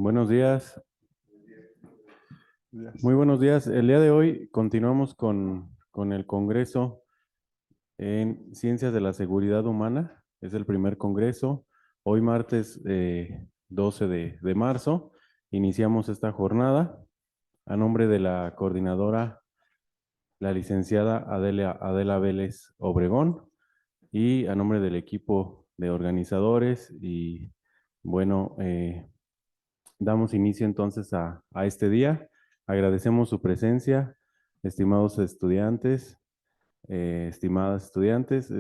Buenos días, Días. muy buenos días. El día de hoy continuamos con el Congreso en Ciencias de la Seguridad Humana. Es el primer congreso. Hoy martes 12 de marzo iniciamos esta jornada a nombre de la coordinadora, la licenciada Adela Vélez Obregón, y a nombre del equipo de organizadores. Y bueno, damos inicio entonces a este día. Agradecemos su presencia, estimados estudiantes, estimadas estudiantes.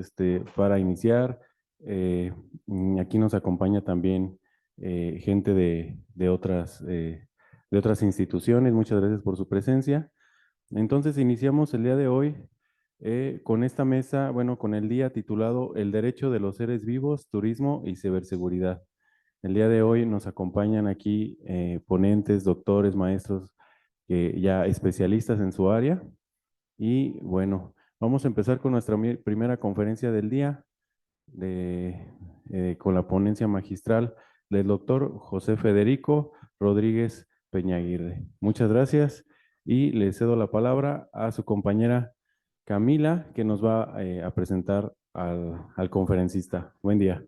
Para iniciar, aquí nos acompaña también gente de otras instituciones. Muchas gracias por su presencia. Entonces iniciamos el día de hoy con esta mesa, bueno, con el día titulado El derecho de los seres vivos, turismo y ciberseguridad. El día de hoy nos acompañan aquí ponentes, doctores, maestros, ya especialistas en su área. Y bueno, vamos a empezar con nuestra primera conferencia del día con la ponencia magistral del doctor José Federico Rodríguez Peñaguirre. Muchas gracias y le cedo la palabra a su compañera Camila, que nos va a presentar al conferencista. Buen día.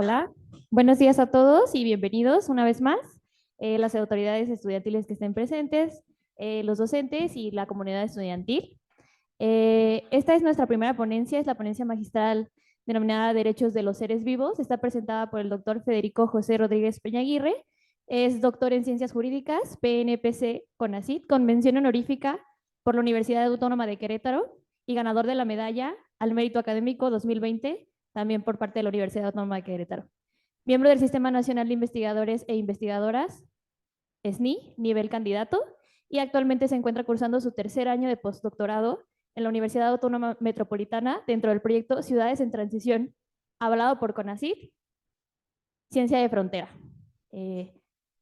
Hola, buenos días a todos y bienvenidos una vez más, las autoridades estudiantiles que estén presentes, los docentes y la comunidad estudiantil. Esta es nuestra primera ponencia, es la ponencia magistral denominada Derechos de los Seres Vivos. Está presentada por el doctor Federico José Rodríguez Peñaguirre. Es doctor en Ciencias Jurídicas, PNPC, CONACYT, con mención honorífica por la Universidad Autónoma de Querétaro y ganador de la medalla al Mérito Académico 2020, también por parte de la Universidad Autónoma de Querétaro. Miembro del Sistema Nacional de Investigadores e Investigadoras, SNI, nivel candidato, y actualmente se encuentra cursando su tercer año de postdoctorado en la Universidad Autónoma Metropolitana dentro del proyecto Ciudades en Transición, avalado por CONACYT, Ciencia de Frontera.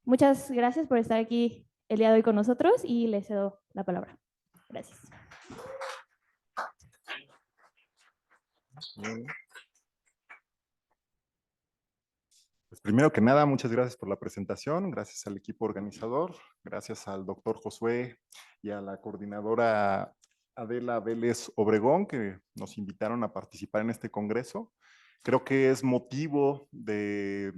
Muchas gracias por estar aquí el día de hoy con nosotros y les cedo la palabra. Gracias. Pues primero que nada, muchas gracias por la presentación, gracias al equipo organizador, gracias al doctor Josué y a la coordinadora Adela Vélez Obregón, que nos invitaron a participar en este congreso. Creo que es motivo de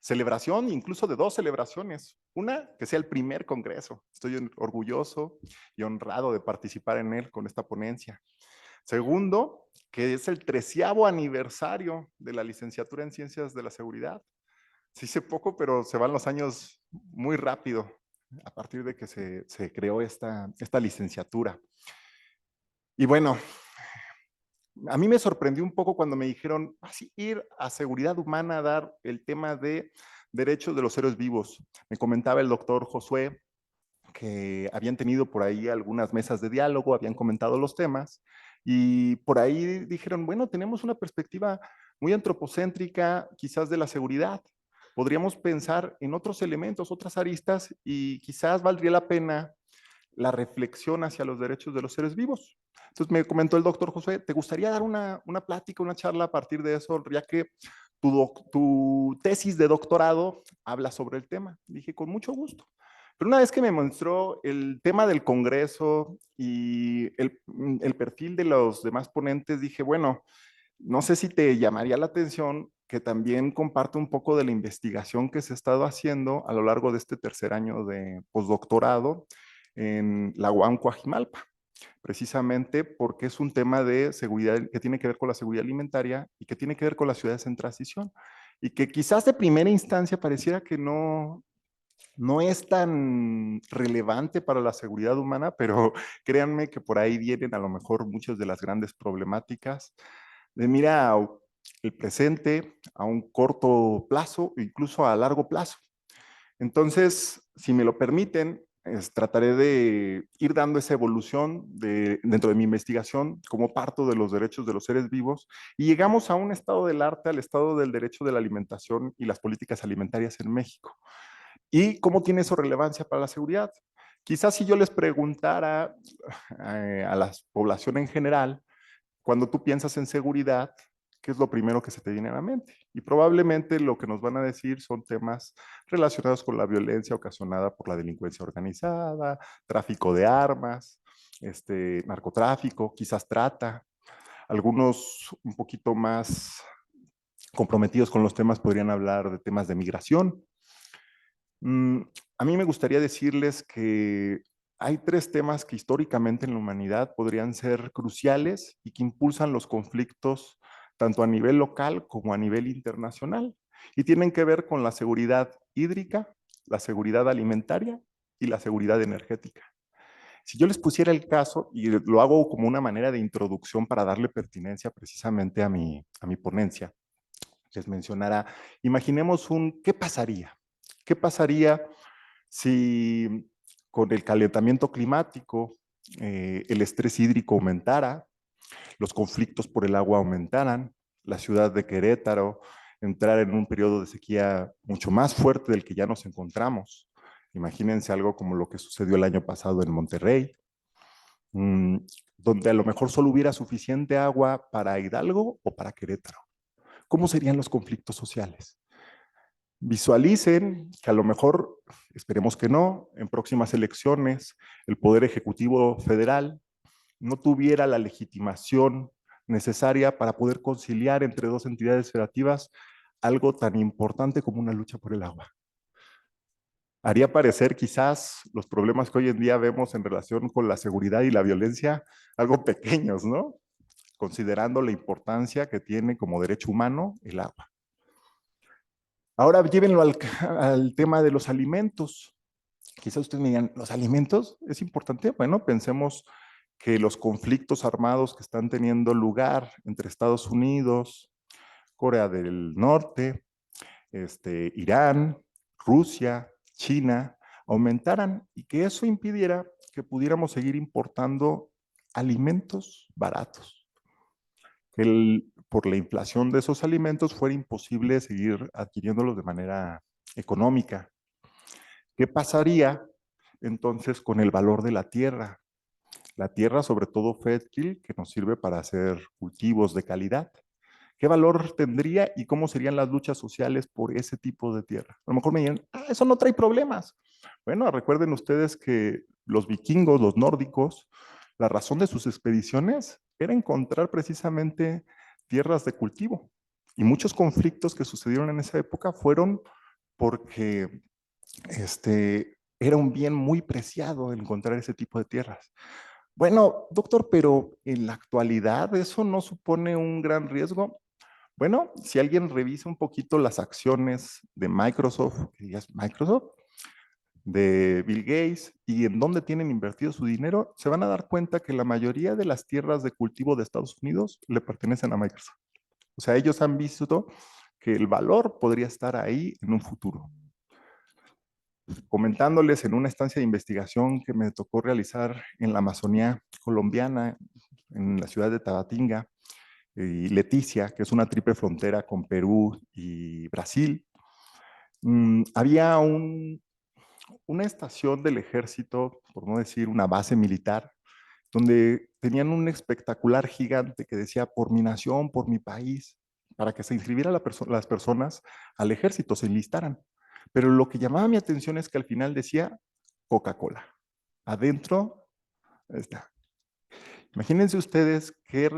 celebración, incluso de dos celebraciones. Una, que sea el primer congreso. Estoy orgulloso y honrado de participar en él con esta ponencia. Segundo, que es el 13º aniversario de la licenciatura en Ciencias de la Seguridad. Se dice poco, pero se van los años muy rápido a partir de que se creó esta licenciatura. Y bueno, a mí me sorprendió un poco cuando me dijeron, vas a ir a seguridad humana a dar el tema de derechos de los seres vivos. Me comentaba el doctor Josué que habían tenido por ahí algunas mesas de diálogo, habían comentado los temas y por ahí dijeron, bueno, tenemos una perspectiva muy antropocéntrica quizás de la seguridad. Podríamos pensar en otros elementos, otras aristas y quizás valdría la pena la reflexión hacia los derechos de los seres vivos. Entonces me comentó el doctor José, ¿te gustaría dar una plática, una charla a partir de eso, ya que tu tesis de doctorado habla sobre el tema? Dije, con mucho gusto. Pero una vez que me mostró el tema del Congreso y el perfil de los demás ponentes, dije, bueno, no sé si te llamaría la atención que también comparto un poco de la investigación que se ha estado haciendo a lo largo de este tercer año de postdoctorado en la UAM Coajimalpa, precisamente porque es un tema de seguridad que tiene que ver con la seguridad alimentaria y que tiene que ver con las ciudades en transición y que quizás de primera instancia pareciera que no es tan relevante para la seguridad humana, pero créanme que por ahí vienen a lo mejor muchas de las grandes problemáticas de mira el presente a un corto plazo, incluso a largo plazo. Entonces, si me lo permiten, trataré de ir dando esa evolución dentro de mi investigación como parto de los derechos de los seres vivos y llegamos a un estado del arte, al estado del derecho de la alimentación y las políticas alimentarias en México. ¿Y cómo tiene eso relevancia para la seguridad? Quizás si yo les preguntara a la población en general, cuando tú piensas en seguridad, ¿qué es lo primero que se te viene a la mente? Y probablemente lo que nos van a decir son temas relacionados con la violencia ocasionada por la delincuencia organizada, tráfico de armas, narcotráfico, quizás trata. Algunos un poquito más comprometidos con los temas podrían hablar de temas de migración. A mí me gustaría decirles que hay 3 temas que históricamente en la humanidad podrían ser cruciales y que impulsan los conflictos tanto a nivel local como a nivel internacional, y tienen que ver con la seguridad hídrica, la seguridad alimentaria y la seguridad energética. Si yo les pusiera el caso, y lo hago como una manera de introducción para darle pertinencia precisamente a mi ponencia, les mencionara, imaginemos ¿qué pasaría? ¿Qué pasaría si con el calentamiento climático el estrés hídrico aumentara, los conflictos por el agua aumentaran, la ciudad de Querétaro entrara en un periodo de sequía mucho más fuerte del que ya nos encontramos? Imagínense algo como lo que sucedió el año pasado en Monterrey, donde a lo mejor solo hubiera suficiente agua para Hidalgo o para Querétaro. ¿Cómo serían los conflictos sociales? Visualicen que a lo mejor, esperemos que no, en próximas elecciones el Poder Ejecutivo Federal no tuviera la legitimación necesaria para poder conciliar entre 2 entidades federativas algo tan importante como una lucha por el agua. Haría parecer quizás los problemas que hoy en día vemos en relación con la seguridad y la violencia algo pequeños, ¿no? Considerando la importancia que tiene como derecho humano el agua. Ahora llévenlo al tema de los alimentos. Quizás ustedes me digan, ¿los alimentos es importante? Bueno, pensemos que los conflictos armados que están teniendo lugar entre Estados Unidos, Corea del Norte, Irán, Rusia, China, aumentaran y que eso impidiera que pudiéramos seguir importando alimentos baratos. Por la inflación de esos alimentos fuera imposible seguir adquiriéndolos de manera económica. ¿Qué pasaría entonces con el valor de la tierra? La tierra, sobre todo fértil, que nos sirve para hacer cultivos de calidad. ¿Qué valor tendría y cómo serían las luchas sociales por ese tipo de tierra? A lo mejor me dirán, eso no trae problemas. Bueno, recuerden ustedes que los vikingos, los nórdicos, la razón de sus expediciones era encontrar precisamente tierras de cultivo. Y muchos conflictos que sucedieron en esa época fueron porque era un bien muy preciado encontrar ese tipo de tierras. Bueno, doctor, pero en la actualidad eso no supone un gran riesgo. Bueno, si alguien revisa un poquito las acciones de Microsoft, que digas Microsoft, de Bill Gates y en dónde tienen invertido su dinero, se van a dar cuenta que la mayoría de las tierras de cultivo de Estados Unidos le pertenecen a Microsoft. O sea, ellos han visto que el valor podría estar ahí en un futuro. Comentándoles en una estancia de investigación que me tocó realizar en la Amazonía colombiana, en la ciudad de Tabatinga, y Leticia, que es una triple frontera con Perú y Brasil, había una estación del ejército, por no decir una base militar, donde tenían un espectacular gigante que decía por mi nación, por mi país, para que se inscribieran las personas al ejército, se enlistaran. Pero lo que llamaba mi atención es que al final decía Coca-Cola. Adentro está. Imagínense ustedes qué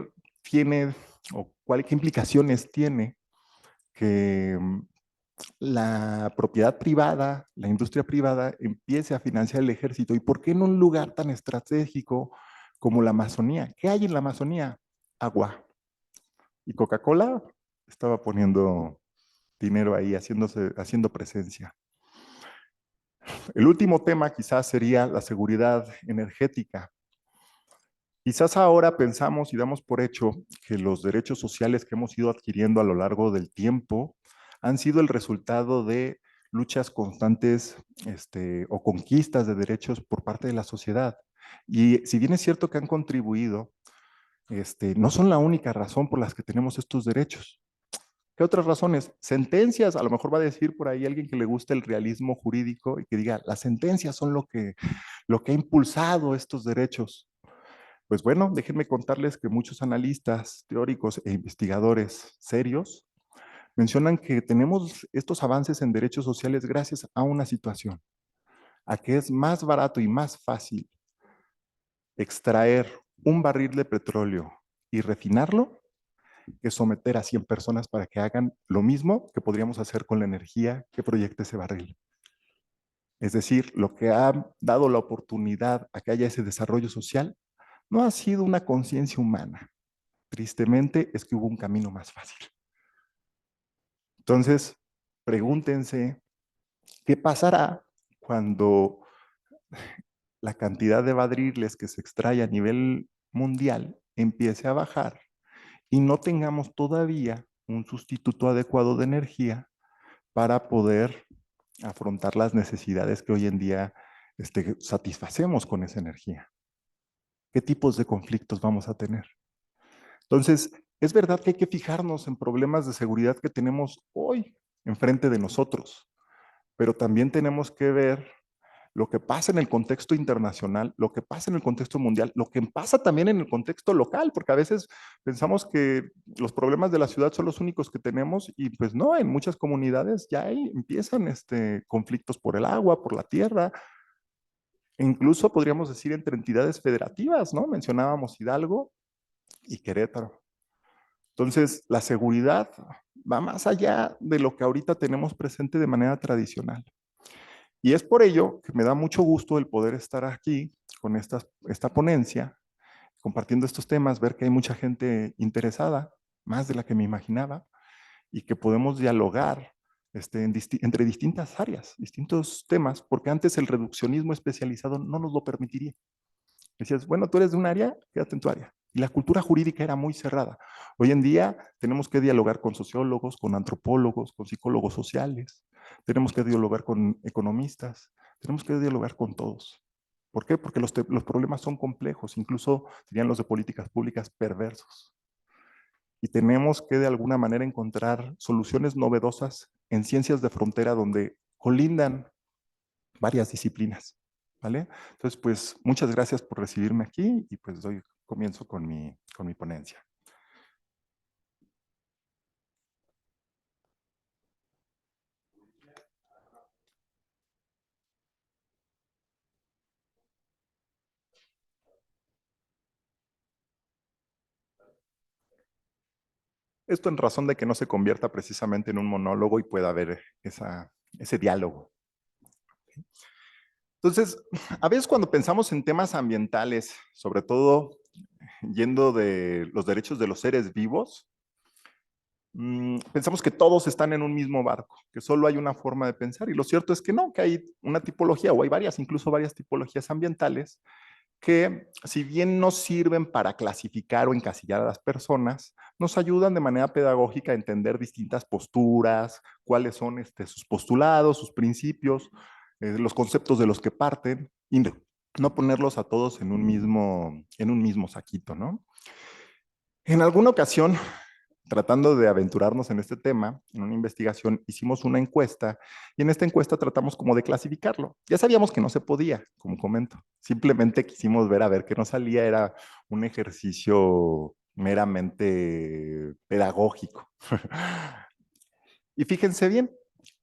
tiene o qué implicaciones tiene que la propiedad privada, la industria privada empiece a financiar el ejército. ¿Y por qué en un lugar tan estratégico como la Amazonía? ¿Qué hay en la Amazonía? Agua. Y Coca-Cola estaba poniendo dinero ahí, haciendo presencia. El último tema quizás sería la seguridad energética. Quizás ahora pensamos y damos por hecho que los derechos sociales que hemos ido adquiriendo a lo largo del tiempo han sido el resultado de luchas constantes o conquistas de derechos por parte de la sociedad. Y si bien es cierto que han contribuido, no son la única razón por las que tenemos estos derechos. ¿Qué otras razones? Sentencias, a lo mejor va a decir por ahí alguien que le guste el realismo jurídico y que diga, las sentencias son lo que ha impulsado estos derechos. Pues bueno, déjenme contarles que muchos analistas, teóricos e investigadores serios mencionan que tenemos estos avances en derechos sociales gracias a una situación, a que es más barato y más fácil extraer un barril de petróleo y refinarlo que someter a 100 personas para que hagan lo mismo que podríamos hacer con la energía que proyecta ese barril. Es decir, lo que ha dado la oportunidad a que haya ese desarrollo social no ha sido una conciencia humana. Tristemente es que hubo un camino más fácil. Entonces, pregúntense, ¿qué pasará cuando la cantidad de barriles que se extrae a nivel mundial empiece a bajar y no tengamos todavía un sustituto adecuado de energía para poder afrontar las necesidades que hoy en día satisfacemos con esa energía? ¿Qué tipos de conflictos vamos a tener? Entonces, es verdad que hay que fijarnos en problemas de seguridad que tenemos hoy enfrente de nosotros, pero también tenemos que ver lo que pasa en el contexto internacional, lo que pasa en el contexto mundial, lo que pasa también en el contexto local, porque a veces pensamos que los problemas de la ciudad son los únicos que tenemos y pues no, en muchas comunidades ya empiezan conflictos por el agua, por la tierra, e incluso podríamos decir entre entidades federativas, ¿no? Mencionábamos Hidalgo y Querétaro. Entonces, la seguridad va más allá de lo que ahorita tenemos presente de manera tradicional. Y es por ello que me da mucho gusto el poder estar aquí con esta ponencia, compartiendo estos temas, ver que hay mucha gente interesada, más de la que me imaginaba, y que podemos dialogar entre distintas áreas, distintos temas, porque antes el reduccionismo especializado no nos lo permitiría. Decías, bueno, tú eres de un área, quédate en tu área. Y la cultura jurídica era muy cerrada. Hoy en día tenemos que dialogar con sociólogos, con antropólogos, con psicólogos sociales, tenemos que dialogar con economistas, tenemos que dialogar con todos. ¿Por qué? Porque los problemas son complejos, incluso serían los de políticas públicas perversos. Y tenemos que de alguna manera encontrar soluciones novedosas en ciencias de frontera donde colindan varias disciplinas, ¿vale? Entonces, pues muchas gracias por recibirme aquí y pues comienzo con mi ponencia. Esto en razón de que no se convierta precisamente en un monólogo y pueda haber ese diálogo. Entonces, a veces cuando pensamos en temas ambientales, sobre todo yendo de los derechos de los seres vivos, pensamos que todos están en un mismo barco, que solo hay una forma de pensar. Y lo cierto es que no, que hay una tipología, o hay varias, incluso varias tipologías ambientales, que si bien no sirven para clasificar o encasillar a las personas, nos ayudan de manera pedagógica a entender distintas posturas, cuáles son sus postulados, sus principios, los conceptos de los que parten, y no ponerlos a todos en un mismo saquito, ¿no? En alguna ocasión, tratando de aventurarnos en este tema, en una investigación, hicimos una encuesta y en esta encuesta tratamos como de clasificarlo. Ya sabíamos que no se podía, como comento. Simplemente quisimos ver a ver qué nos salía. Era un ejercicio meramente pedagógico. Y fíjense bien,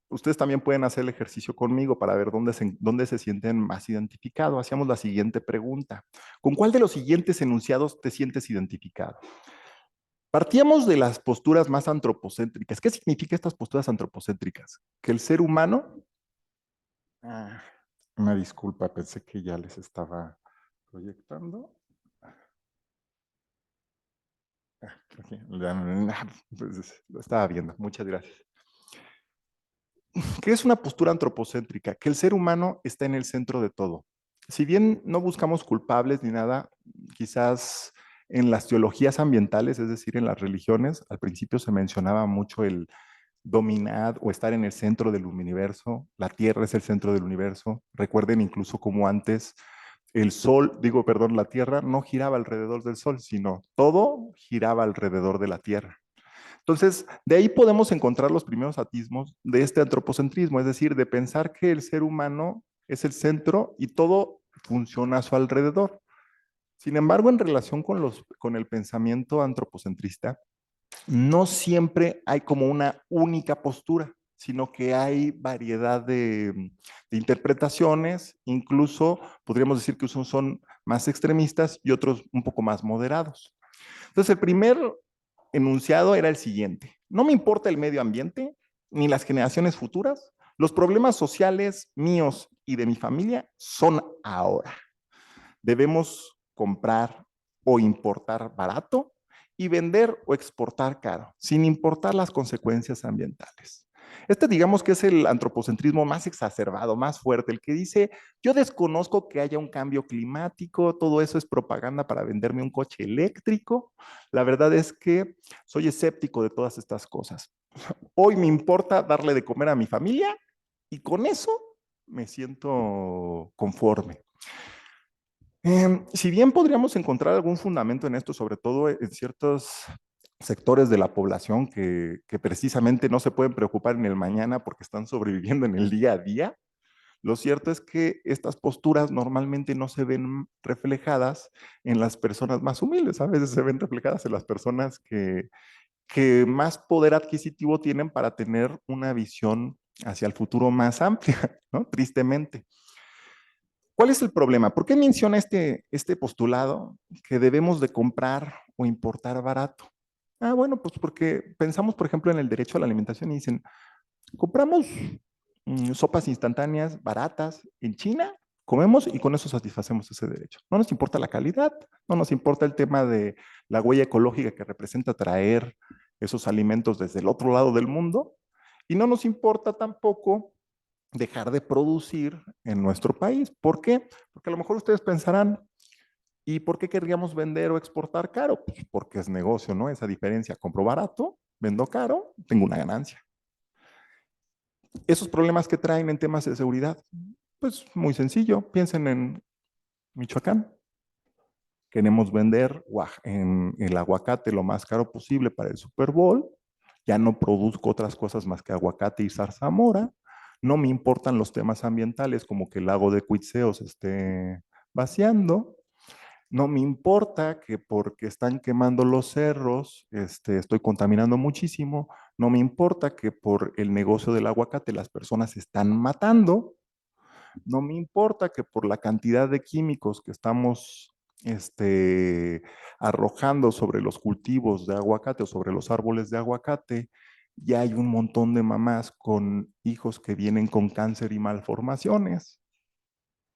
ustedes también pueden hacer el ejercicio conmigo para ver dónde se sienten más identificados. Hacíamos la siguiente pregunta. ¿Con cuál de los siguientes enunciados te sientes identificado? Partíamos de las posturas más antropocéntricas. ¿Qué significa estas posturas antropocéntricas? Que el ser humano... una disculpa, pensé que ya les estaba proyectando. Pues, lo estaba viendo, muchas gracias. ¿Qué es una postura antropocéntrica? Que el ser humano está en el centro de todo. Si bien no buscamos culpables ni nada, quizás en las teologías ambientales, es decir, en las religiones, al principio se mencionaba mucho el dominar o estar en el centro del universo. La Tierra es el centro del universo. Recuerden incluso como antes la Tierra no giraba alrededor del Sol, sino todo giraba alrededor de la Tierra. Entonces, de ahí podemos encontrar los primeros atismos de este antropocentrismo, es decir, de pensar que el ser humano es el centro y todo funciona a su alrededor. Sin embargo, en relación con el pensamiento antropocentrista, no siempre hay como una única postura, sino que hay variedad de interpretaciones, incluso podríamos decir que unos son más extremistas y otros un poco más moderados. Entonces, el primer enunciado era el siguiente: no me importa el medio ambiente ni las generaciones futuras, los problemas sociales míos y de mi familia son ahora. Debemos comprar o importar barato y vender o exportar caro, sin importar las consecuencias ambientales. Este digamos que es el antropocentrismo más exacerbado, más fuerte, el que dice, yo desconozco que haya un cambio climático, todo eso es propaganda para venderme un coche eléctrico. La verdad es que soy escéptico de todas estas cosas. Hoy me importa darle de comer a mi familia y con eso me siento conforme. Si bien podríamos encontrar algún fundamento en esto, sobre todo en ciertos sectores de la población que precisamente no se pueden preocupar en el mañana porque están sobreviviendo en el día a día, lo cierto es que estas posturas normalmente no se ven reflejadas en las personas más humildes, a veces se ven reflejadas en las personas que más poder adquisitivo tienen para tener una visión hacia el futuro más amplia, ¿no? Tristemente. ¿Cuál es el problema? ¿Por qué menciona este postulado que debemos de comprar o importar barato? Ah, bueno, pues porque pensamos, por ejemplo, en el derecho a la alimentación y dicen, compramos sopas instantáneas baratas en China, comemos y con eso satisfacemos ese derecho. No nos importa la calidad, no nos importa el tema de la huella ecológica que representa traer esos alimentos desde el otro lado del mundo y no nos importa tampoco dejar de producir en nuestro país. ¿Por qué? Porque a lo mejor ustedes pensarán, ¿y por qué querríamos vender o exportar caro? Pues porque es negocio, ¿no? Esa diferencia, compro barato, vendo caro, tengo una ganancia. Esos problemas que traen en temas de seguridad, pues muy sencillo, piensen en Michoacán. Queremos vender en el aguacate lo más caro posible para el Super Bowl. Ya no produzco otras cosas más que aguacate y zarzamora. No me importan los temas ambientales como que el lago de Cuitzeo se esté vaciando. No me importa que porque están quemando los cerros, estoy contaminando muchísimo. No me importa que por el negocio del aguacate las personas se están matando. No me importa que por la cantidad de químicos que estamos arrojando sobre los cultivos de aguacate o sobre los árboles de aguacate, ya hay un montón de mamás con hijos que vienen con cáncer y malformaciones.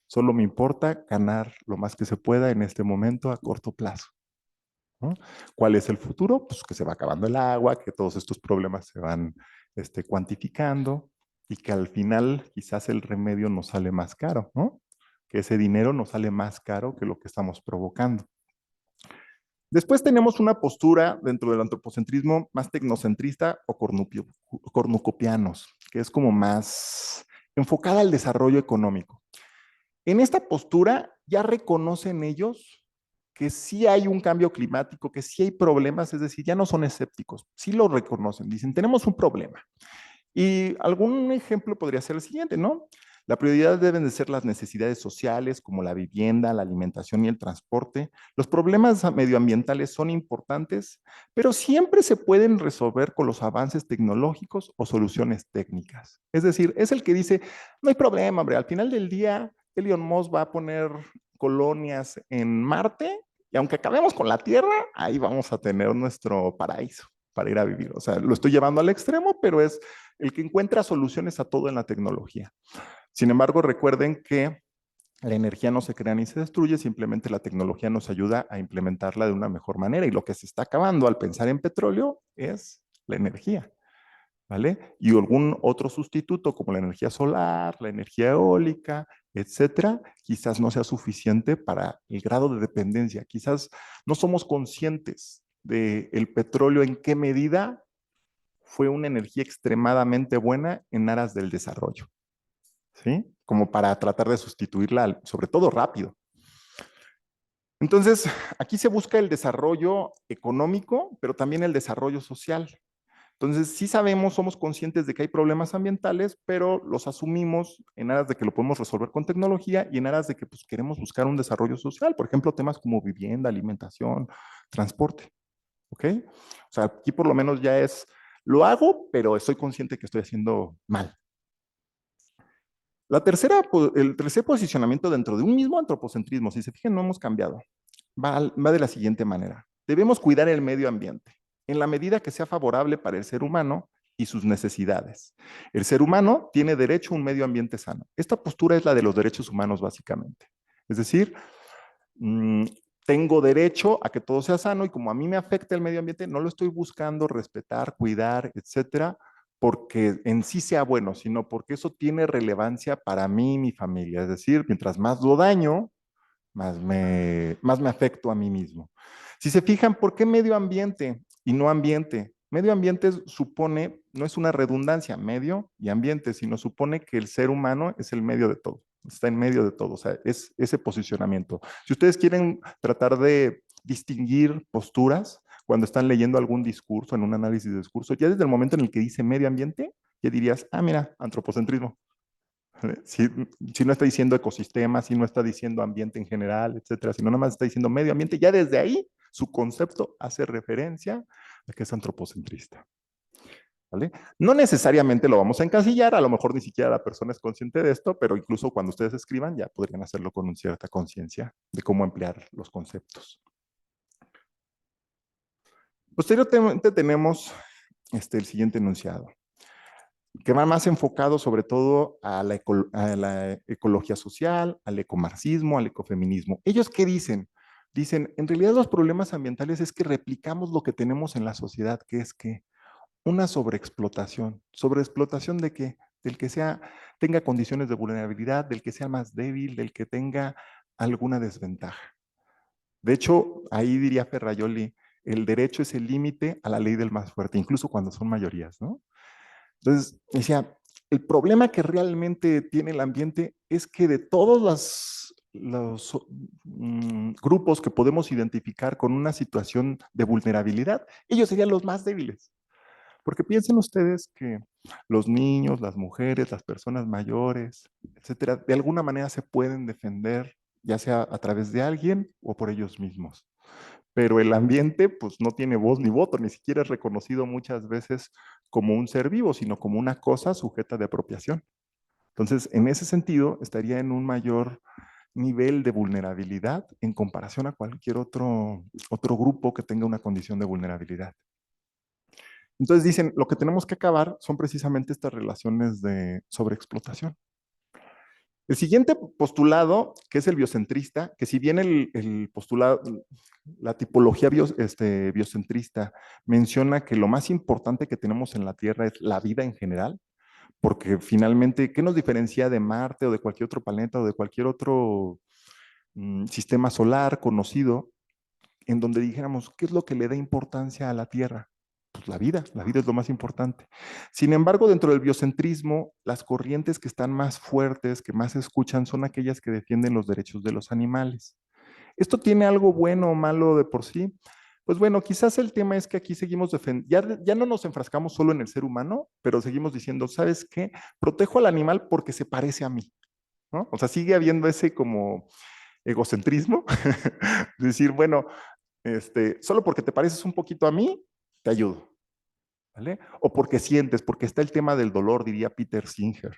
Solo me importa ganar lo más que se pueda en este momento a corto plazo, ¿no? ¿Cuál es el futuro? Pues que se va acabando el agua, que todos estos problemas se van cuantificando y que al final quizás el remedio nos sale más caro, ¿no? Que ese dinero nos sale más caro que lo que estamos provocando. Después tenemos una postura dentro del antropocentrismo más tecnocentrista o cornucopianos, que es como más enfocada al desarrollo económico. En esta postura ya reconocen ellos que sí hay un cambio climático, que sí hay problemas, es decir, ya no son escépticos, sí lo reconocen, dicen, tenemos un problema. Y algún ejemplo podría ser el siguiente, ¿no? La prioridad deben de ser las necesidades sociales como la vivienda, la alimentación y el transporte. Los problemas medioambientales son importantes, pero siempre se pueden resolver con los avances tecnológicos o soluciones técnicas. Es decir, es el que dice, no hay problema, hombre, al final del día Elon Musk va a poner colonias en Marte y aunque acabemos con la Tierra, ahí vamos a tener nuestro paraíso para ir a vivir. O sea, lo estoy llevando al extremo, pero es el que encuentra soluciones a todo en la tecnología. Sin embargo, recuerden que la energía no se crea ni se destruye, simplemente la tecnología nos ayuda a implementarla de una mejor manera y lo que se está acabando al pensar en petróleo es la energía, ¿vale? Y algún otro sustituto como la energía solar, la energía eólica, etcétera, quizás no sea suficiente para el grado de dependencia. Quizás no somos conscientes del petróleo en qué medida fue una energía extremadamente buena en aras del desarrollo, ¿sí? Como para tratar de sustituirla, sobre todo rápido. Entonces, aquí se busca el desarrollo económico, pero también el desarrollo social. Entonces, sí sabemos, somos conscientes de que hay problemas ambientales, pero los asumimos en aras de que lo podemos resolver con tecnología y en aras de que pues, queremos buscar un desarrollo social, por ejemplo, temas como vivienda, alimentación, transporte. ¿Ok? O sea, aquí por lo menos ya es, lo hago, pero estoy consciente que estoy haciendo mal. El tercer posicionamiento dentro de un mismo antropocentrismo, si se fijan, no hemos cambiado. Va de la siguiente manera. Debemos cuidar el medio ambiente en la medida que sea favorable para el ser humano y sus necesidades. El ser humano tiene derecho a un medio ambiente sano. Esta postura es la de los derechos humanos, básicamente. Es decir, mmm, tengo derecho a que todo sea sano y como a mí me afecta el medio ambiente, no lo estoy buscando respetar, cuidar, etcétera, porque en sí sea bueno, sino porque eso tiene relevancia para mí y mi familia. Es decir, mientras más lo daño, más me afecto a mí mismo. Si se fijan, ¿por qué medio ambiente y no ambiente? Medio ambiente supone, no es una redundancia, medio y ambiente, sino supone que el ser humano es el medio de todo, está en medio de todo, o sea, es ese posicionamiento. Si ustedes quieren tratar de distinguir posturas cuando están leyendo algún discurso, en un análisis de discurso, ya desde el momento en el que dice medio ambiente, ya dirías, ah, mira, antropocentrismo. Si, si no está diciendo ecosistema, si no está diciendo ambiente en general, etcétera, sino nada más está diciendo medio ambiente, ya desde ahí su concepto hace referencia a que es antropocentrista. ¿Vale? No necesariamente lo vamos a encasillar, a lo mejor ni siquiera la persona es consciente de esto, pero incluso cuando ustedes escriban ya podrían hacerlo con una cierta conciencia de cómo emplear los conceptos. Posteriormente tenemos el siguiente enunciado, que va más enfocado sobre todo a la ecología social, al ecomarxismo, al ecofeminismo. ¿Ellos qué dicen? Dicen, en realidad los problemas ambientales es que replicamos lo que tenemos en la sociedad, que es que una sobreexplotación. ¿Sobreexplotación de qué? Del que tenga condiciones de vulnerabilidad, del que sea más débil, del que tenga alguna desventaja. De hecho, ahí diría Ferrajoli, el derecho es el límite a la ley del más fuerte, incluso cuando son mayorías, ¿no? Entonces, decía, el problema que realmente tiene el ambiente es que de todos los grupos que podemos identificar con una situación de vulnerabilidad, ellos serían los más débiles. Porque piensen ustedes que los niños, las mujeres, las personas mayores, etcétera, de alguna manera se pueden defender, ya sea a través de alguien o por ellos mismos. Pero el ambiente pues no tiene voz ni voto, ni siquiera es reconocido muchas veces como un ser vivo, sino como una cosa sujeta de apropiación. Entonces, en ese sentido, estaría en un mayor nivel de vulnerabilidad en comparación a cualquier otro grupo que tenga una condición de vulnerabilidad. Entonces dicen, lo que tenemos que acabar son precisamente estas relaciones de sobreexplotación. El siguiente postulado, que es el biocentrista, que si bien el postulado, la tipología biocentrista menciona que lo más importante que tenemos en la Tierra es la vida en general, porque finalmente, ¿qué nos diferencia de Marte o de cualquier otro planeta o de cualquier otro sistema solar conocido en donde dijéramos, ¿qué es lo que le da importancia a la Tierra? Pues la vida es lo más importante. Sin embargo, dentro del biocentrismo, las corrientes que están más fuertes, que más se escuchan, son aquellas que defienden los derechos de los animales. ¿Esto tiene algo bueno o malo de por sí? Pues bueno, quizás el tema es que aquí seguimos defendiendo, ya no nos enfrascamos solo en el ser humano, pero seguimos diciendo, ¿sabes qué? Protejo al animal porque se parece a mí, ¿no? O sea, sigue habiendo ese como egocentrismo, decir, bueno, solo porque te pareces un poquito a mí, te ayudo. ¿Vale? O porque sientes, porque está el tema del dolor, diría Peter Singer,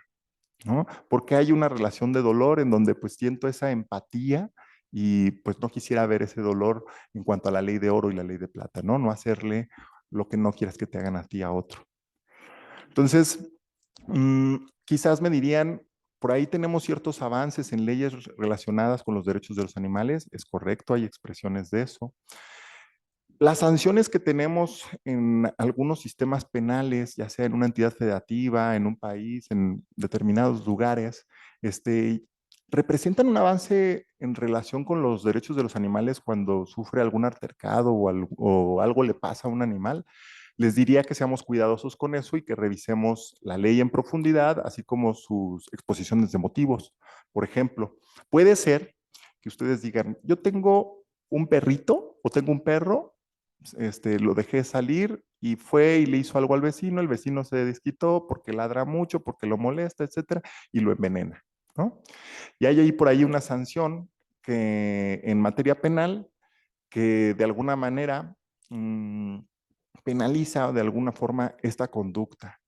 ¿no? Porque hay una relación de dolor en donde pues siento esa empatía y pues no quisiera ver ese dolor en cuanto a la ley de oro y la ley de plata, ¿no? No hacerle lo que no quieras que te hagan a ti a otro. Entonces, quizás me dirían, por ahí tenemos ciertos avances en leyes relacionadas con los derechos de los animales, es correcto, hay expresiones de eso. Las sanciones que tenemos en algunos sistemas penales, ya sea en una entidad federativa, en un país, en determinados lugares, representan un avance en relación con los derechos de los animales cuando sufre algún altercado o algo le pasa a un animal. Les diría que seamos cuidadosos con eso y que revisemos la ley en profundidad, así como sus exposiciones de motivos. Por ejemplo, puede ser que ustedes digan, yo tengo un perrito o tengo un perro lo dejé salir y fue y le hizo algo al vecino, el vecino se desquitó porque ladra mucho, porque lo molesta, etcétera, y lo envenena, ¿no? Y hay ahí por ahí una sanción que en materia penal que de alguna manera penaliza de alguna forma esta conducta,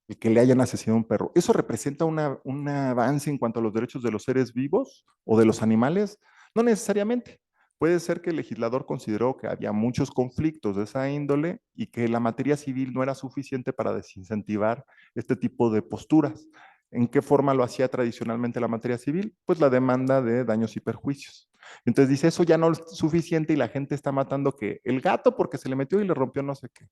el que le hayan asesinado a un perro. ¿Eso representa un avance en cuanto a los derechos de los seres vivos o de los animales? No necesariamente. Puede ser que el legislador consideró que había muchos conflictos de esa índole y que la materia civil no era suficiente para desincentivar este tipo de posturas. ¿En qué forma lo hacía tradicionalmente la materia civil? Pues la demanda de daños y perjuicios. Entonces dice, eso ya no es suficiente y la gente está matando que el gato porque se le metió y le rompió no sé qué.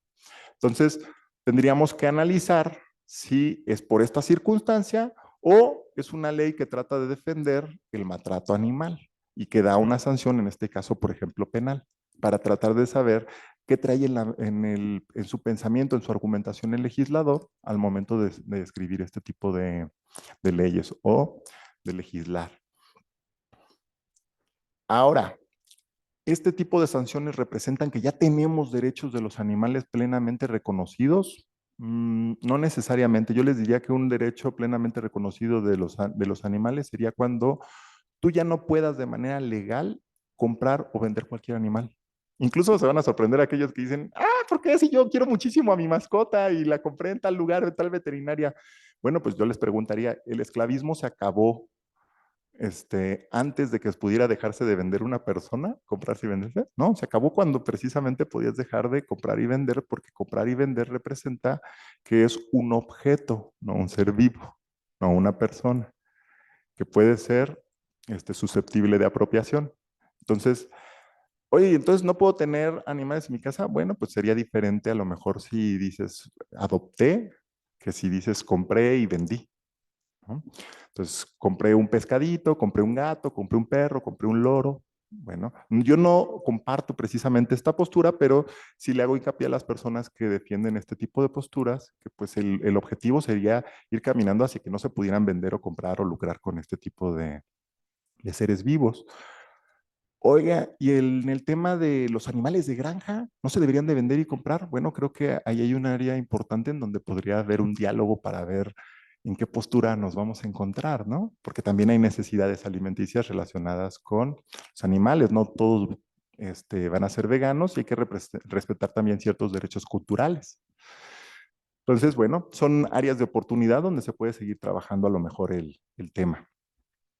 Entonces, tendríamos que analizar si es por esta circunstancia o es una ley que trata de defender el maltrato animal y que da una sanción, en este caso, por ejemplo, penal, para tratar de saber qué trae en su pensamiento, en su argumentación el legislador al momento de escribir este tipo de leyes o de legislar. Ahora, este tipo de sanciones representan que ya tenemos derechos de los animales plenamente reconocidos. No necesariamente. Yo les diría que un derecho plenamente reconocido de los animales sería cuando tú ya no puedas de manera legal comprar o vender cualquier animal. Incluso se van a sorprender aquellos que dicen, ¿por qué si yo quiero muchísimo a mi mascota y la compré en tal lugar, en tal veterinaria? Bueno, pues yo les preguntaría, ¿el esclavismo se acabó antes de que pudiera dejarse de vender una persona, comprarse y venderse? No, se acabó cuando precisamente podías dejar de comprar y vender, porque comprar y vender representa que es un objeto, no un ser vivo, no una persona, que puede ser susceptible de apropiación. Entonces, oye, entonces no puedo tener animales en mi casa. Bueno, pues sería diferente a lo mejor si dices adopté, que si dices compré y vendí, ¿no? Entonces, compré un pescadito, compré un gato, compré un perro, compré un loro. Bueno, yo no comparto precisamente esta postura, pero sí le hago hincapié a las personas que defienden este tipo de posturas, que pues el objetivo sería ir caminando hacia que no se pudieran vender o comprar o lucrar con este tipo de seres vivos. Oiga, y en el tema de los animales de granja, ¿no se deberían de vender y comprar? Bueno, creo que ahí hay un área importante en donde podría haber un diálogo para ver en qué postura nos vamos a encontrar, ¿no? Porque también hay necesidades alimenticias relacionadas con los animales, no todos van a ser veganos y hay que respetar también ciertos derechos culturales. Entonces, bueno, son áreas de oportunidad donde se puede seguir trabajando a lo mejor el tema.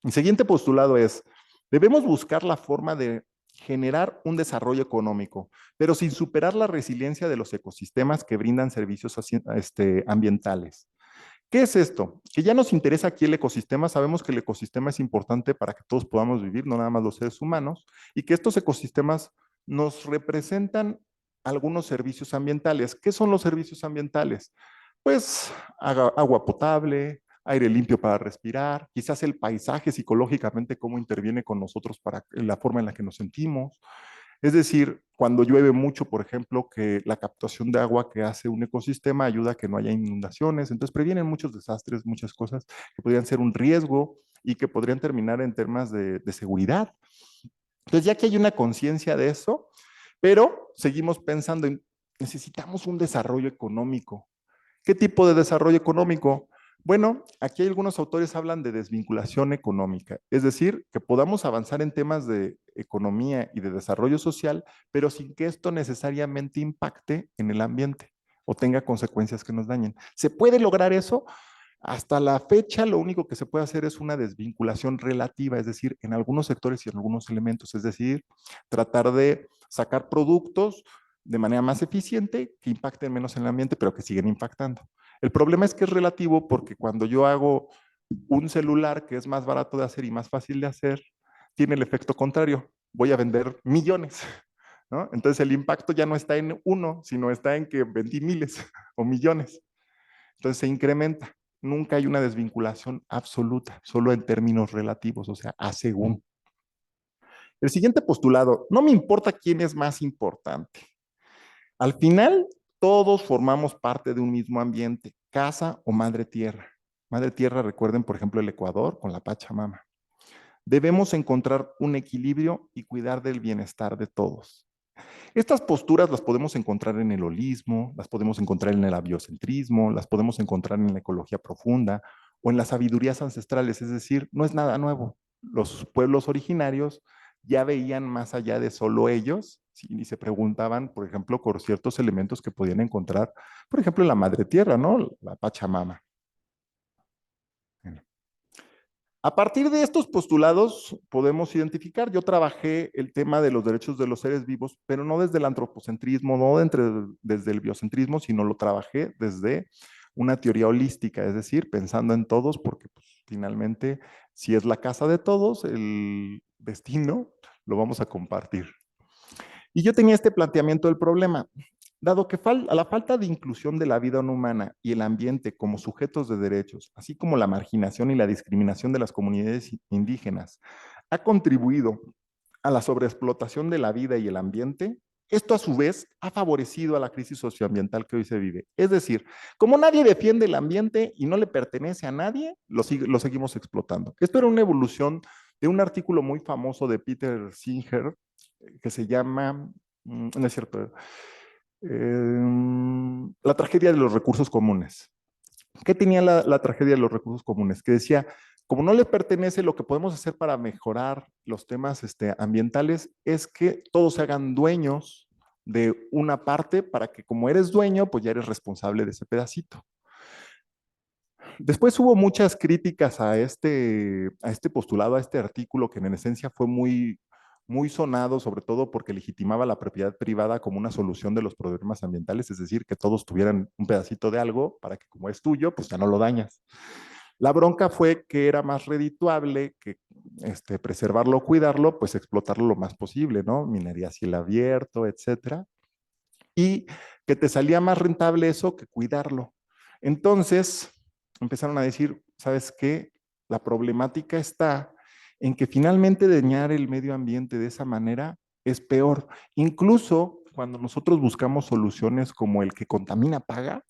El siguiente postulado es, debemos buscar la forma de generar un desarrollo económico, pero sin superar la resiliencia de los ecosistemas que brindan servicios ambientales. ¿Qué es esto? Que ya nos interesa aquí el ecosistema, sabemos que el ecosistema es importante para que todos podamos vivir, no nada más los seres humanos, y que estos ecosistemas nos representan algunos servicios ambientales. ¿Qué son los servicios ambientales? Pues agua potable, aire limpio para respirar, quizás el paisaje psicológicamente, cómo interviene con nosotros para la forma en la que nos sentimos. Es decir, cuando llueve mucho, por ejemplo, que la captación de agua que hace un ecosistema ayuda a que no haya inundaciones, entonces previenen muchos desastres, muchas cosas que podrían ser un riesgo y que podrían terminar en temas de seguridad. Entonces, ya que hay una conciencia de eso, pero seguimos pensando en, necesitamos un desarrollo económico. ¿Qué tipo de desarrollo económico? Bueno, aquí algunos autores hablan de desvinculación económica, es decir, que podamos avanzar en temas de economía y de desarrollo social, pero sin que esto necesariamente impacte en el ambiente o tenga consecuencias que nos dañen. ¿Se puede lograr eso? Hasta la fecha, lo único que se puede hacer es una desvinculación relativa, es decir, en algunos sectores y en algunos elementos, es decir, tratar de sacar productos de manera más eficiente que impacten menos en el ambiente, pero que siguen impactando. El problema es que es relativo porque cuando yo hago un celular que es más barato de hacer y más fácil de hacer, tiene el efecto contrario. Voy a vender millones, ¿no? Entonces el impacto ya no está en uno, sino está en que vendí miles o millones. Entonces se incrementa. Nunca hay una desvinculación absoluta, solo en términos relativos, o sea, a según. El siguiente postulado, no me importa quién es más importante. Al final, todos formamos parte de un mismo ambiente, casa o madre tierra. Madre tierra, recuerden, por ejemplo, el Ecuador con la Pachamama. Debemos encontrar un equilibrio y cuidar del bienestar de todos. Estas posturas las podemos encontrar en el holismo, las podemos encontrar en el abiocentrismo, las podemos encontrar en la ecología profunda o en las sabidurías ancestrales, es decir, no es nada nuevo. Los pueblos originarios ya veían más allá de solo ellos, ¿sí? Y se preguntaban, por ejemplo, por ciertos elementos que podían encontrar, por ejemplo, en la madre tierra, ¿no? La Pachamama. Bueno. A partir de estos postulados podemos identificar, yo trabajé el tema de los derechos de los seres vivos, pero no desde el antropocentrismo, desde el biocentrismo, sino lo trabajé desde una teoría holística, es decir, pensando en todos, porque pues, finalmente, si es la casa de todos, el destino lo vamos a compartir. Y yo tenía este planteamiento del problema. Dado que a la falta de inclusión de la vida no humana y el ambiente como sujetos de derechos, así como la marginación y la discriminación de las comunidades indígenas, ha contribuido a la sobreexplotación de la vida y el ambiente, esto a su vez ha favorecido a la crisis socioambiental que hoy se vive. Es decir, como nadie defiende el ambiente y no le pertenece a nadie, lo seguimos explotando. Esto era una evolución de un artículo muy famoso de Peter Singer que se llama, no es cierto, la tragedia de los recursos comunes. ¿Qué tenía la tragedia de los recursos comunes? Que decía, como no le pertenece, lo que podemos hacer para mejorar los temas ambientales es que todos se hagan dueños de una parte para que como eres dueño, pues ya eres responsable de ese pedacito. Después hubo muchas críticas a este postulado, a este artículo, que en esencia fue muy sonado, sobre todo porque legitimaba la propiedad privada como una solución de los problemas ambientales, es decir, que todos tuvieran un pedacito de algo para que como es tuyo, pues ya no lo dañas. La bronca fue que era más redituable que preservarlo o cuidarlo, pues explotarlo lo más posible, ¿no? Minería a cielo abierto, etcétera. Y que te salía más rentable eso que cuidarlo. Entonces, empezaron a decir, ¿sabes qué? La problemática está en que finalmente dañar el medio ambiente de esa manera es peor. Incluso cuando nosotros buscamos soluciones como el que contamina paga,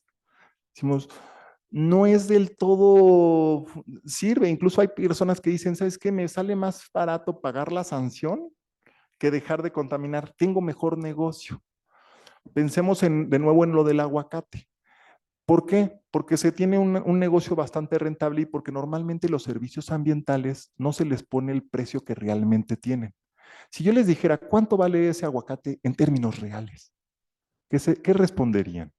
decimos, no es del todo sirve. Incluso hay personas que dicen, ¿sabes qué? Me sale más barato pagar la sanción que dejar de contaminar. Tengo mejor negocio. Pensemos de nuevo en lo del aguacate. ¿Por qué? Porque se tiene un negocio bastante rentable y porque normalmente los servicios ambientales no se les pone el precio que realmente tienen. Si yo les dijera, ¿cuánto vale ese aguacate en términos reales? ¿Qué responderían?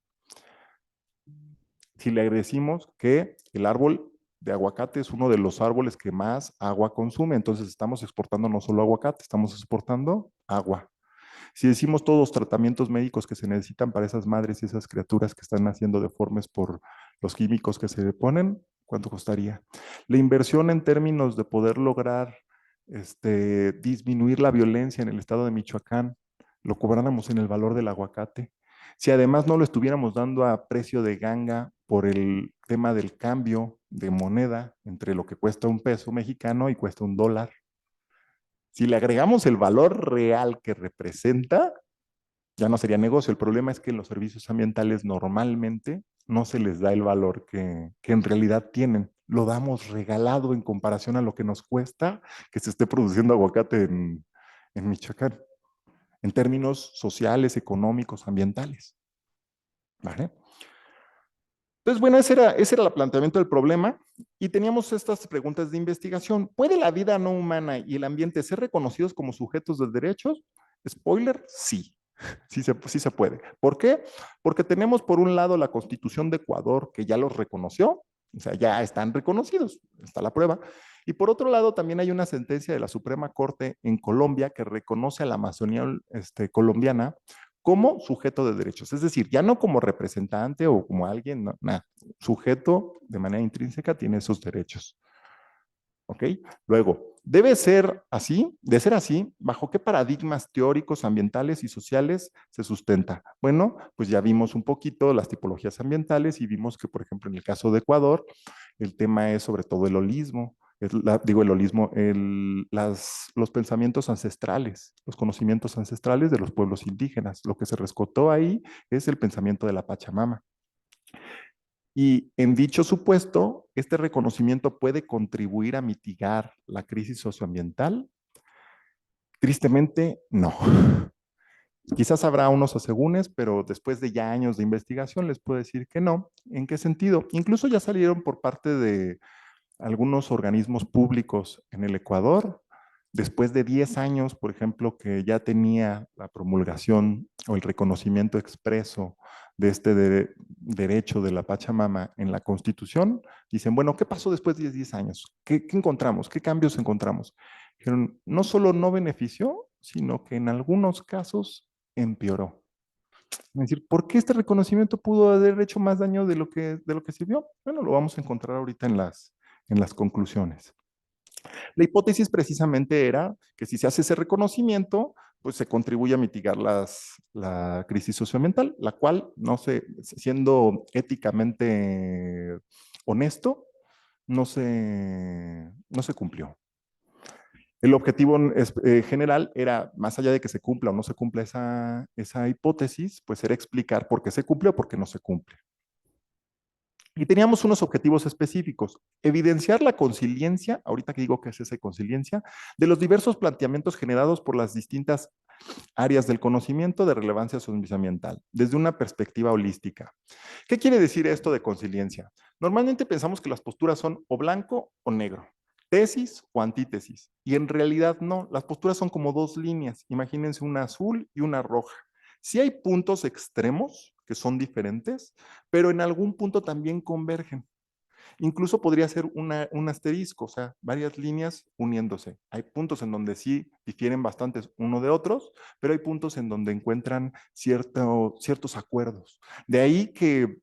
Si le decimos que el árbol de aguacate es uno de los árboles que más agua consume, entonces estamos exportando no solo aguacate, estamos exportando agua. Si decimos todos los tratamientos médicos que se necesitan para esas madres y esas criaturas que están naciendo deformes por los químicos que se le ponen, ¿cuánto costaría? La inversión en términos de poder lograr disminuir la violencia en el estado de Michoacán, lo cobráramos en el valor del aguacate. Si además no lo estuviéramos dando a precio de ganga por el tema del cambio de moneda entre lo que cuesta un peso mexicano y cuesta un dólar, si le agregamos el valor real que representa, ya no sería negocio. El problema es que en los servicios ambientales normalmente no se les da el valor que en realidad tienen. Lo damos regalado en comparación a lo que nos cuesta que se esté produciendo aguacate en Michoacán, en términos sociales, económicos, ambientales. ¿Vale? Entonces, bueno, ese era el planteamiento del problema y teníamos estas preguntas de investigación. ¿Puede la vida no humana y el ambiente ser reconocidos como sujetos de derechos? Spoiler, sí. Sí se puede. ¿Por qué? Porque tenemos por un lado la Constitución de Ecuador, que ya los reconoció, o sea, ya están reconocidos, está la prueba. Y por otro lado, también hay una sentencia de la Suprema Corte en Colombia que reconoce a la Amazonía colombiana como sujeto de derechos. Es decir, ya no como representante o como alguien, no, nada. Sujeto de manera intrínseca tiene esos derechos. ¿Ok? Luego, debe ser así, de ser así, ¿bajo qué paradigmas teóricos, ambientales y sociales se sustenta? Bueno, pues ya vimos un poquito las tipologías ambientales y vimos que, por ejemplo, en el caso de Ecuador, el tema es sobre todo el holismo, los pensamientos ancestrales, los conocimientos ancestrales de los pueblos indígenas. Lo que se rescató ahí es el pensamiento de la Pachamama. Y en dicho supuesto, este reconocimiento puede contribuir a mitigar la crisis socioambiental. Tristemente, no. Quizás habrá unos asegúnes, pero después de ya años de investigación les puedo decir que no. ¿En qué sentido? Incluso ya salieron por parte de algunos organismos públicos en el Ecuador, después de 10 años, por ejemplo, que ya tenía la promulgación o el reconocimiento expreso de este derecho de la Pachamama en la Constitución, dicen, bueno, ¿qué pasó después de 10 años? ¿Qué encontramos? ¿Qué cambios encontramos? Dijeron, no solo no benefició, sino que en algunos casos empeoró. Es decir, ¿por qué este reconocimiento pudo haber hecho más daño de lo que sirvió? Bueno, lo vamos a encontrar ahorita en las conclusiones. La hipótesis precisamente era que si se hace ese reconocimiento, pues se contribuye a mitigar la crisis socioambiental, la cual, no sé, siendo éticamente honesto, no se cumplió. El objetivo general era, más allá de que se cumpla o no se cumpla esa hipótesis, pues era explicar por qué se cumple o por qué no se cumple. Y teníamos unos objetivos específicos. Evidenciar la consiliencia, ahorita que digo que es esa consiliencia, de los diversos planteamientos generados por las distintas áreas del conocimiento de relevancia socioambiental, desde una perspectiva holística. ¿Qué quiere decir esto de consiliencia? Normalmente pensamos que las posturas son o blanco o negro, tesis o antítesis, y en realidad no, las posturas son como dos líneas, imagínense una azul y una roja. Sí hay puntos extremos que son diferentes, pero en algún punto también convergen. Incluso podría ser un asterisco, o sea, varias líneas uniéndose. Hay puntos en donde sí difieren bastantes uno de otros, pero hay puntos en donde encuentran ciertos acuerdos. De ahí que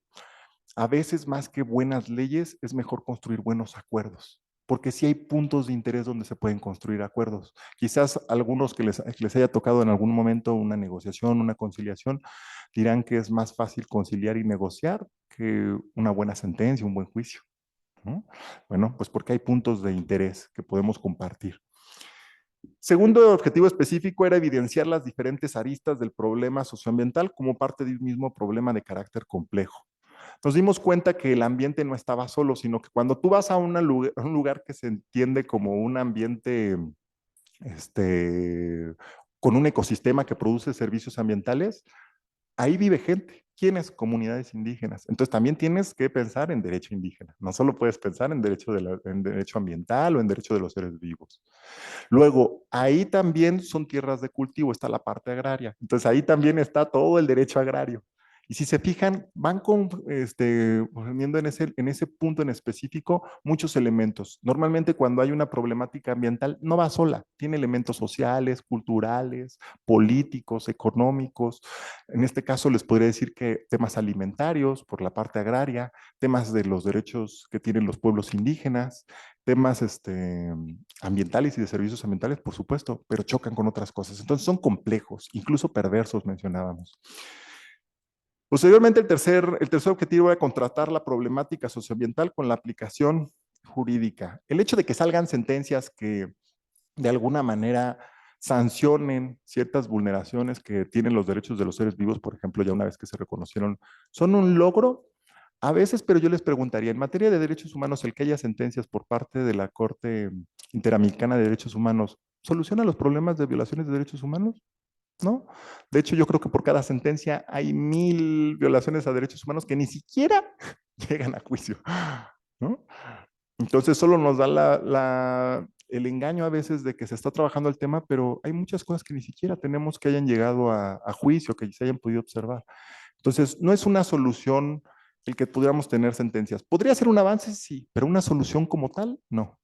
a veces más que buenas leyes es mejor construir buenos acuerdos, porque sí hay puntos de interés donde se pueden construir acuerdos. Quizás algunos que les haya tocado en algún momento una negociación, una conciliación, dirán que es más fácil conciliar y negociar que una buena sentencia, un buen juicio, ¿no? Bueno, pues porque hay puntos de interés que podemos compartir. Segundo objetivo específico era evidenciar las diferentes aristas del problema socioambiental como parte de un mismo problema de carácter complejo. Nos dimos cuenta que el ambiente no estaba solo, sino que cuando tú vas a un lugar que se entiende como un ambiente con un ecosistema que produce servicios ambientales, ahí vive gente. ¿Quiénes? Comunidades indígenas. Entonces también tienes que pensar en derecho indígena. No solo puedes pensar en en derecho ambiental o en derecho de los seres vivos. Luego, ahí también son tierras de cultivo, está la parte agraria. Entonces ahí también está todo el derecho agrario. Y si se fijan, van poniendo en ese punto en específico muchos elementos. Normalmente cuando hay una problemática ambiental no va sola, tiene elementos sociales, culturales, políticos, económicos. En este caso les podría decir que temas alimentarios por la parte agraria, temas de los derechos que tienen los pueblos indígenas, temas ambientales y de servicios ambientales, por supuesto, pero chocan con otras cosas. Entonces son complejos, incluso perversos mencionábamos. Posteriormente, el tercer objetivo era contrastar la problemática socioambiental con la aplicación jurídica. El hecho de que salgan sentencias que de alguna manera sancionen ciertas vulneraciones que tienen los derechos de los seres vivos, por ejemplo, ya una vez que se reconocieron, son un logro a veces, pero yo les preguntaría, en materia de derechos humanos, el que haya sentencias por parte de la Corte Interamericana de Derechos Humanos, ¿soluciona los problemas de violaciones de derechos humanos? ¿No? De hecho, yo creo que por cada sentencia hay 1000 violaciones a derechos humanos que ni siquiera llegan a juicio, ¿no? Entonces, solo nos da el engaño a veces de que se está trabajando el tema, pero hay muchas cosas que ni siquiera tenemos que hayan llegado a juicio, que se hayan podido observar. Entonces, no es una solución el que pudiéramos tener sentencias. ¿Podría ser un avance? Sí, pero una solución como tal, no.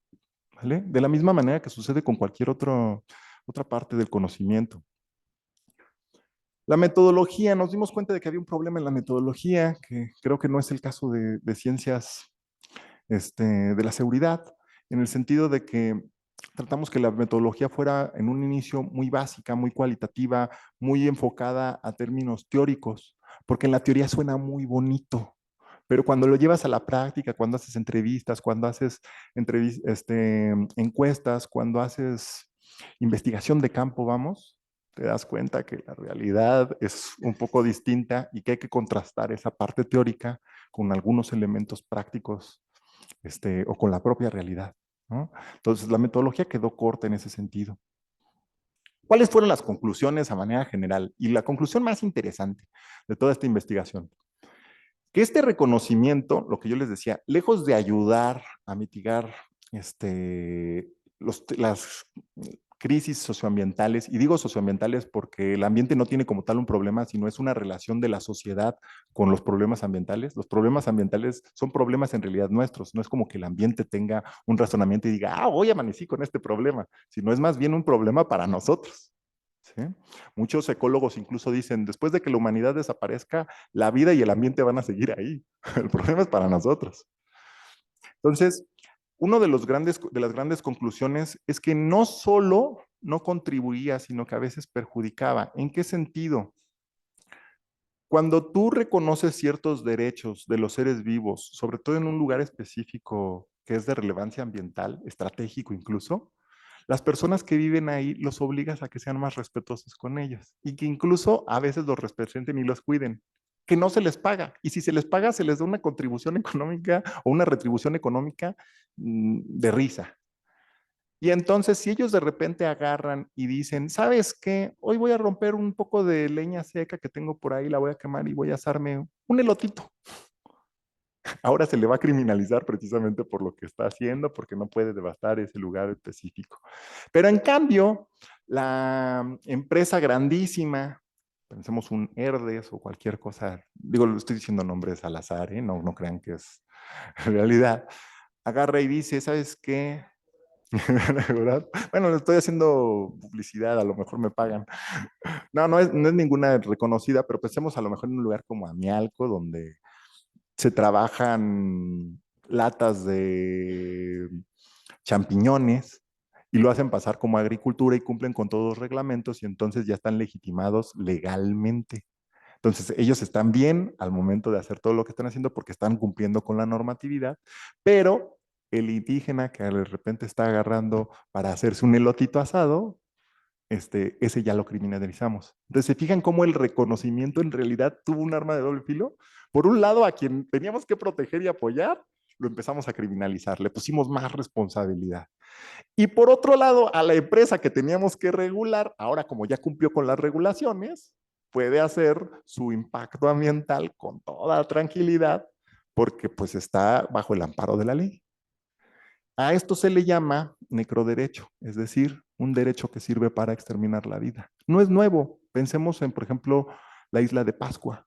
¿Vale? De la misma manera que sucede con cualquier otra parte del conocimiento. La metodología, nos dimos cuenta de que había un problema en la metodología, que creo que no es el caso de ciencias de la seguridad, en el sentido de que tratamos que la metodología fuera en un inicio muy básica, muy cualitativa, muy enfocada a términos teóricos, porque en la teoría suena muy bonito, pero cuando lo llevas a la práctica, cuando haces entrevistas, cuando haces encuestas, cuando haces investigación de campo, vamos, te das cuenta que la realidad es un poco distinta y que hay que contrastar esa parte teórica con algunos elementos prácticos o con la propia realidad, ¿no? Entonces, la metodología quedó corta en ese sentido. ¿Cuáles fueron las conclusiones a manera general? Y la conclusión más interesante de toda esta investigación, que este reconocimiento, lo que yo les decía, lejos de ayudar a mitigar las crisis socioambientales, y digo socioambientales porque el ambiente no tiene como tal un problema, sino es una relación de la sociedad con los problemas ambientales. Los problemas ambientales son problemas en realidad nuestros, no es como que el ambiente tenga un razonamiento y diga, hoy amanecí con este problema, sino es más bien un problema para nosotros. ¿Sí? Muchos ecólogos incluso dicen, después de que la humanidad desaparezca, la vida y el ambiente van a seguir ahí. El problema es para nosotros. Entonces, una de las grandes conclusiones es que no solo no contribuía, sino que a veces perjudicaba. ¿En qué sentido? Cuando tú reconoces ciertos derechos de los seres vivos, sobre todo en un lugar específico que es de relevancia ambiental, estratégico incluso, las personas que viven ahí los obligas a que sean más respetuosos con ellos y que incluso a veces los respeten y los cuiden, que no se les paga. Y si se les paga, se les da una contribución económica o una retribución económica de risa. Y entonces, si ellos de repente agarran y dicen, ¿sabes qué? Hoy voy a romper un poco de leña seca que tengo por ahí, la voy a quemar y voy a asarme un elotito. Ahora se le va a criminalizar precisamente por lo que está haciendo, porque no puede devastar ese lugar específico. Pero en cambio, la empresa grandísima, pensemos un Herdes o cualquier cosa, digo, lo estoy diciendo nombres al azar, ¿eh? No crean que es realidad, agarra y dice, ¿sabes qué? ¿Verdad? Bueno, le estoy haciendo publicidad, a lo mejor me pagan. No es ninguna reconocida, pero pensemos a lo mejor en un lugar como Amialco, donde se trabajan latas de champiñones y lo hacen pasar como agricultura y cumplen con todos los reglamentos y entonces ya están legitimados legalmente. Entonces ellos están bien al momento de hacer todo lo que están haciendo porque están cumpliendo con la normatividad, pero el indígena que de repente está agarrando para hacerse un elotito asado, ese ya lo criminalizamos. Entonces, ¿se fijan cómo el reconocimiento en realidad tuvo un arma de doble filo? Por un lado, a quien teníamos que proteger y apoyar, lo empezamos a criminalizar, le pusimos más responsabilidad. Y por otro lado, a la empresa que teníamos que regular, ahora como ya cumplió con las regulaciones, puede hacer su impacto ambiental con toda tranquilidad porque pues está bajo el amparo de la ley. A esto se le llama necroderecho, es decir, un derecho que sirve para exterminar la vida. No es nuevo. Pensemos en, por ejemplo, la isla de Pascua.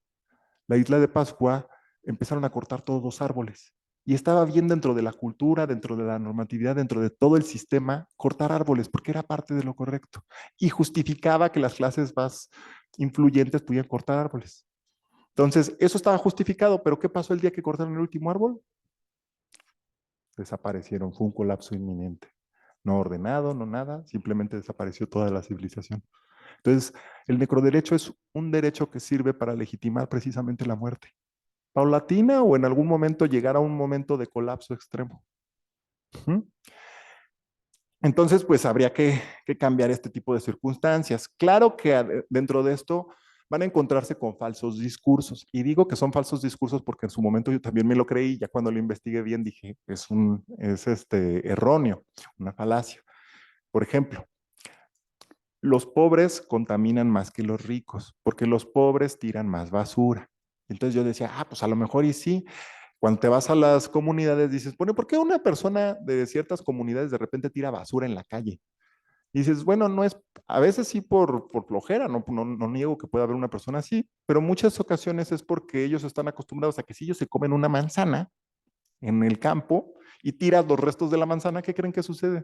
La isla de Pascua empezaron a cortar todos los árboles y estaba bien dentro de la cultura, dentro de la normatividad, dentro de todo el sistema, cortar árboles porque era parte de lo correcto y justificaba que las clases más influyentes pudieran cortar árboles. Entonces, eso estaba justificado, pero ¿qué pasó el día que cortaron el último árbol? Desaparecieron, fue un colapso inminente. No ordenado, no nada, simplemente desapareció toda la civilización. Entonces, el necroderecho es un derecho que sirve para legitimar precisamente la muerte, paulatina o en algún momento llegar a un momento de colapso extremo. Entonces, pues habría que cambiar este tipo de circunstancias. Claro que dentro de esto van a encontrarse con falsos discursos. Y digo que son falsos discursos porque en su momento yo también me lo creí, ya cuando lo investigué bien dije, es erróneo, una falacia. Por ejemplo, los pobres contaminan más que los ricos, porque los pobres tiran más basura. Entonces yo decía, pues a lo mejor y sí. Cuando te vas a las comunidades dices, bueno, ¿por qué una persona de ciertas comunidades de repente tira basura en la calle? Y dices, bueno, no es, a veces sí por flojera, no niego que pueda haber una persona así, pero muchas ocasiones es porque ellos están acostumbrados a que si ellos se comen una manzana en el campo y tiras los restos de la manzana, ¿qué creen que sucede?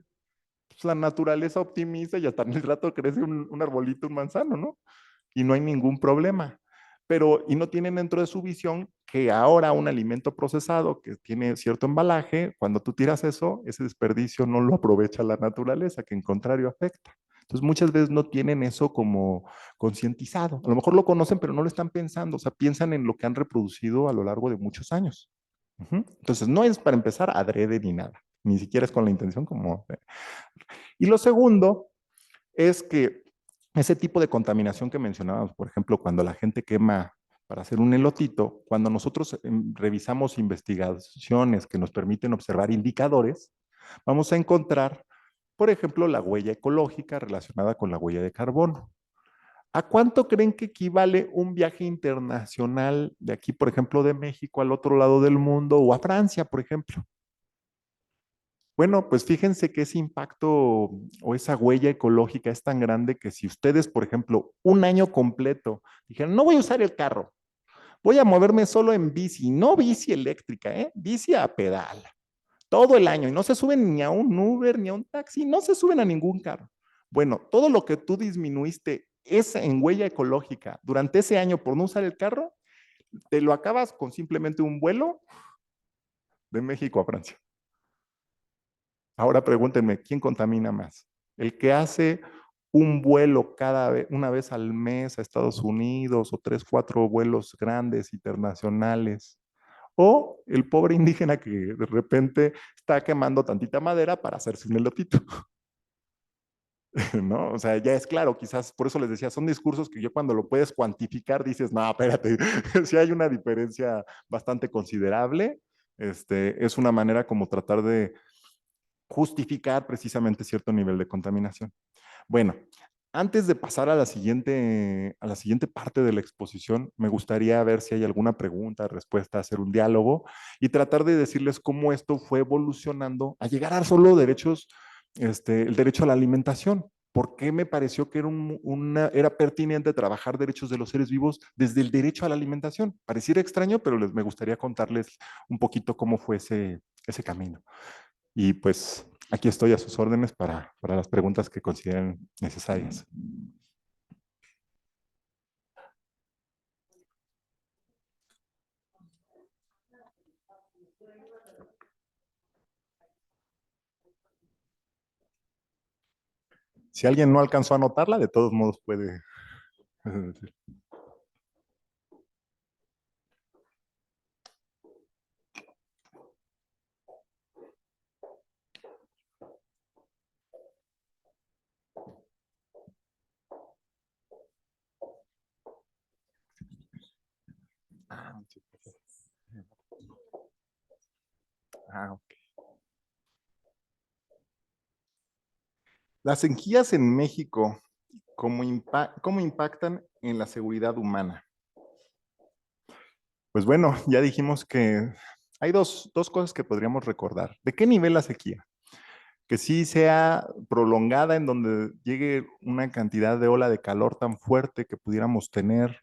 Pues la naturaleza optimiza y hasta en el rato crece un arbolito, un manzano, ¿no? Y no hay ningún problema. Pero, y no tienen dentro de su visión que ahora un alimento procesado que tiene cierto embalaje, cuando tú tiras eso, ese desperdicio no lo aprovecha la naturaleza, que en contrario afecta. Entonces muchas veces no tienen eso como concientizado. A lo mejor lo conocen, pero no lo están pensando. O sea, piensan en lo que han reproducido a lo largo de muchos años. Entonces no es para empezar adrede ni nada. Ni siquiera es con la intención como... Y lo segundo es que ese tipo de contaminación que mencionábamos, por ejemplo, cuando la gente quema para hacer un elotito, cuando nosotros revisamos investigaciones que nos permiten observar indicadores, vamos a encontrar Por ejemplo, la huella ecológica relacionada con la huella de carbono. ¿A cuánto creen que equivale un viaje internacional de aquí, por ejemplo, de México al otro lado del mundo o a Francia, por ejemplo? Bueno, pues fíjense que ese impacto o esa huella ecológica es tan grande que si ustedes, por ejemplo, un año completo dijeron, no voy a usar el carro, voy a moverme solo en bici, no bici eléctrica, bici a pedal, todo el año y no se suben ni a un Uber ni a un taxi, no se suben a ningún carro. Bueno, todo lo que tú disminuiste es en huella ecológica durante ese año por no usar el carro, te lo acabas con simplemente un vuelo de México a Francia. Ahora pregúntenme, ¿quién contamina más? ¿El que hace un vuelo una vez al mes a Estados Unidos o 3, 4 vuelos grandes internacionales? ¿O el pobre indígena que de repente está quemando tantita madera para hacerse un elotito? ¿No? O sea, ya es claro, quizás por eso les decía, son discursos que yo cuando lo puedes cuantificar dices, no, espérate, sí hay una diferencia bastante considerable. Es una manera como tratar de justificar precisamente cierto nivel de contaminación. Bueno, antes de pasar a la siguiente parte de la exposición, me gustaría ver si hay alguna pregunta, respuesta, hacer un diálogo y tratar de decirles cómo esto fue evolucionando a llegar a solo derechos, el derecho a la alimentación. ¿Por qué me pareció que era pertinente trabajar derechos de los seres vivos desde el derecho a la alimentación? Pareciera extraño, pero me gustaría contarles un poquito cómo fue ese camino. Y pues aquí estoy a sus órdenes para las preguntas que consideren necesarias. Si alguien no alcanzó a anotarla, de todos modos puede decir. Ah, sí. Ok. Las sequías en México, ¿cómo impactan en la seguridad humana? Pues bueno, ya dijimos que hay dos cosas que podríamos recordar. ¿De qué nivel la sequía? Que sí sea prolongada en donde llegue una cantidad de ola de calor tan fuerte que pudiéramos tener.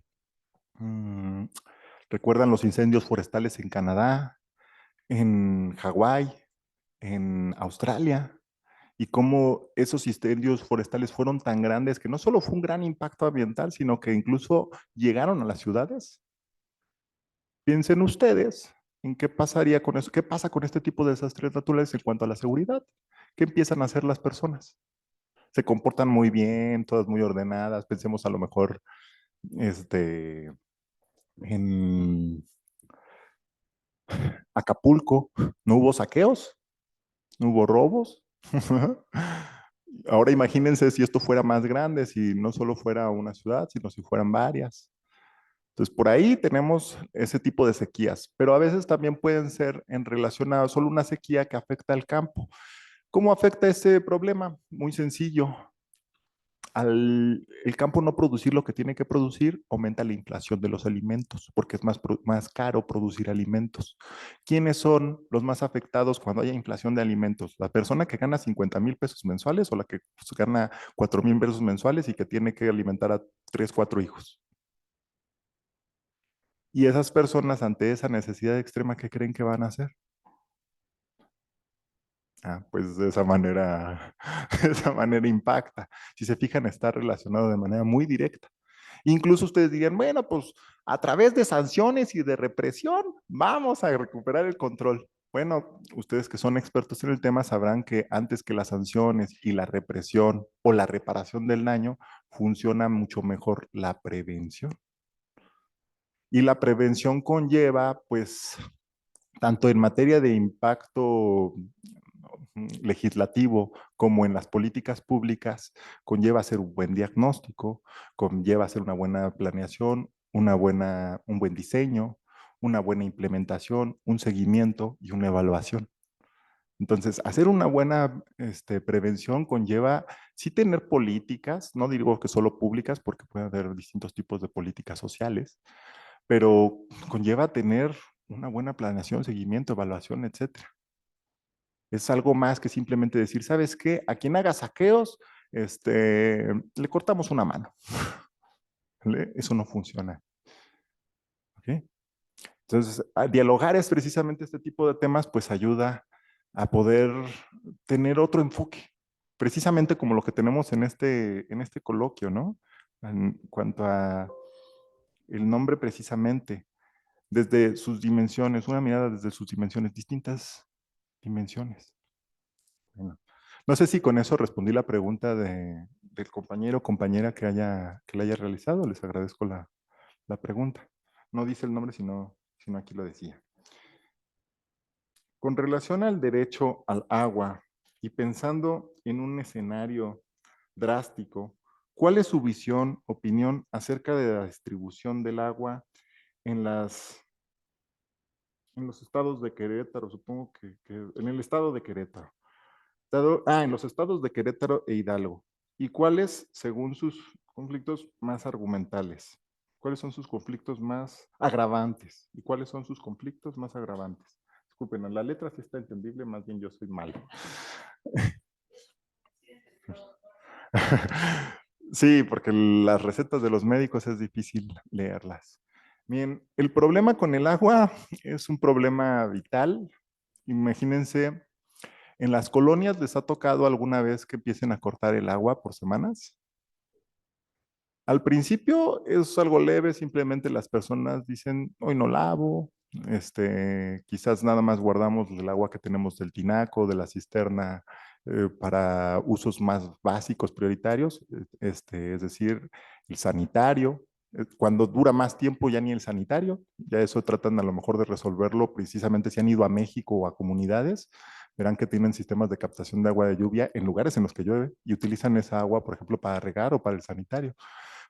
¿Recuerdan los incendios forestales en Canadá, en Hawái, en Australia? Y cómo esos incendios forestales fueron tan grandes que no solo fue un gran impacto ambiental, sino que incluso llegaron a las ciudades. Piensen ustedes en qué pasaría con eso, qué pasa con este tipo de desastres naturales en cuanto a la seguridad. ¿Qué empiezan a hacer las personas? Se comportan muy bien, todas muy ordenadas. Pensemos a lo mejor en Acapulco, no hubo saqueos, no hubo robos. Ahora imagínense si esto fuera más grande, si no solo fuera una ciudad, sino si fueran varias. Entonces, por ahí tenemos ese tipo de sequías, pero a veces también pueden ser en relación a solo una sequía que afecta al campo. ¿Cómo afecta ese problema? Muy sencillo. Al el campo no producir lo que tiene que producir, aumenta la inflación de los alimentos, porque es más caro producir alimentos. ¿Quiénes son los más afectados cuando haya inflación de alimentos? ¿La persona que gana 50,000 pesos mensuales o la que gana 4,000 pesos mensuales y que tiene que alimentar a 3, 4 hijos? Y esas personas ante esa necesidad extrema, ¿qué creen que van a hacer? Pues de esa manera, de esa manera impacta. Si se fijan, está relacionado de manera muy directa. Incluso ustedes dirían, bueno, pues a través de sanciones y de represión vamos a recuperar el control. Bueno, ustedes que son expertos en el tema sabrán que antes que las sanciones y la represión o la reparación del daño, funciona mucho mejor la prevención. Y la prevención conlleva, pues, tanto en materia de impacto legislativo como en las políticas públicas, conlleva hacer un buen diagnóstico, conlleva hacer una buena planeación, un buen diseño, una buena implementación, un seguimiento y una evaluación. Entonces, hacer una buena prevención conlleva sí tener políticas, no digo que solo públicas, porque puede haber distintos tipos de políticas sociales, pero conlleva tener una buena planeación, seguimiento, evaluación, etcétera. Es algo más que simplemente decir, ¿sabes qué? A quien haga saqueos, le cortamos una mano. ¿Vale? Eso no funciona. ¿Ok? Entonces, dialogar es precisamente este tipo de temas, pues ayuda a poder tener otro enfoque, precisamente como lo que tenemos en este coloquio, ¿no? En cuanto a el nombre precisamente, desde sus dimensiones, una mirada desde sus dimensiones, distintas dimensiones. Bueno, no sé si con eso respondí la pregunta del compañero o compañera que le haya realizado. Les agradezco la pregunta. No dice el nombre, sino aquí lo decía. Con relación al derecho al agua y pensando en un escenario drástico, ¿cuál es su visión, opinión acerca de la distribución del agua en en los estados de Querétaro? Supongo que en el estado de Querétaro. En los estados de Querétaro e Hidalgo. ¿Y cuáles, según sus conflictos más argumentales? ¿Cuáles son sus conflictos más agravantes? ¿Y cuáles son sus conflictos más agravantes? Disculpen, la letra sí está entendible, más bien yo soy malo. Sí, porque las recetas de los médicos es difícil leerlas. Bien, el problema con el agua es un problema vital. Imagínense, ¿en las colonias les ha tocado alguna vez que empiecen a cortar el agua por semanas? Al principio es algo leve, simplemente las personas dicen, hoy no lavo, quizás nada más guardamos el agua que tenemos del tinaco, de la cisterna, para usos más básicos, prioritarios, es decir, el sanitario. Cuando dura más tiempo ya ni el sanitario, ya eso tratan a lo mejor de resolverlo precisamente si han ido a México o a comunidades, verán que tienen sistemas de captación de agua de lluvia en lugares en los que llueve y utilizan esa agua, por ejemplo, para regar o para el sanitario.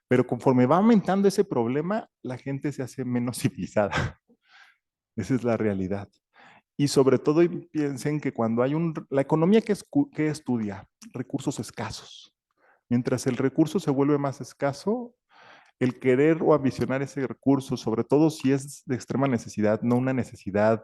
Pero conforme va aumentando ese problema, la gente se hace menos civilizada. Esa es la realidad. Y sobre todo piensen que cuando hay la economía que estudia recursos escasos, mientras el recurso se vuelve más escaso, el querer o ambicionar ese recurso, sobre todo si es de extrema necesidad, no una necesidad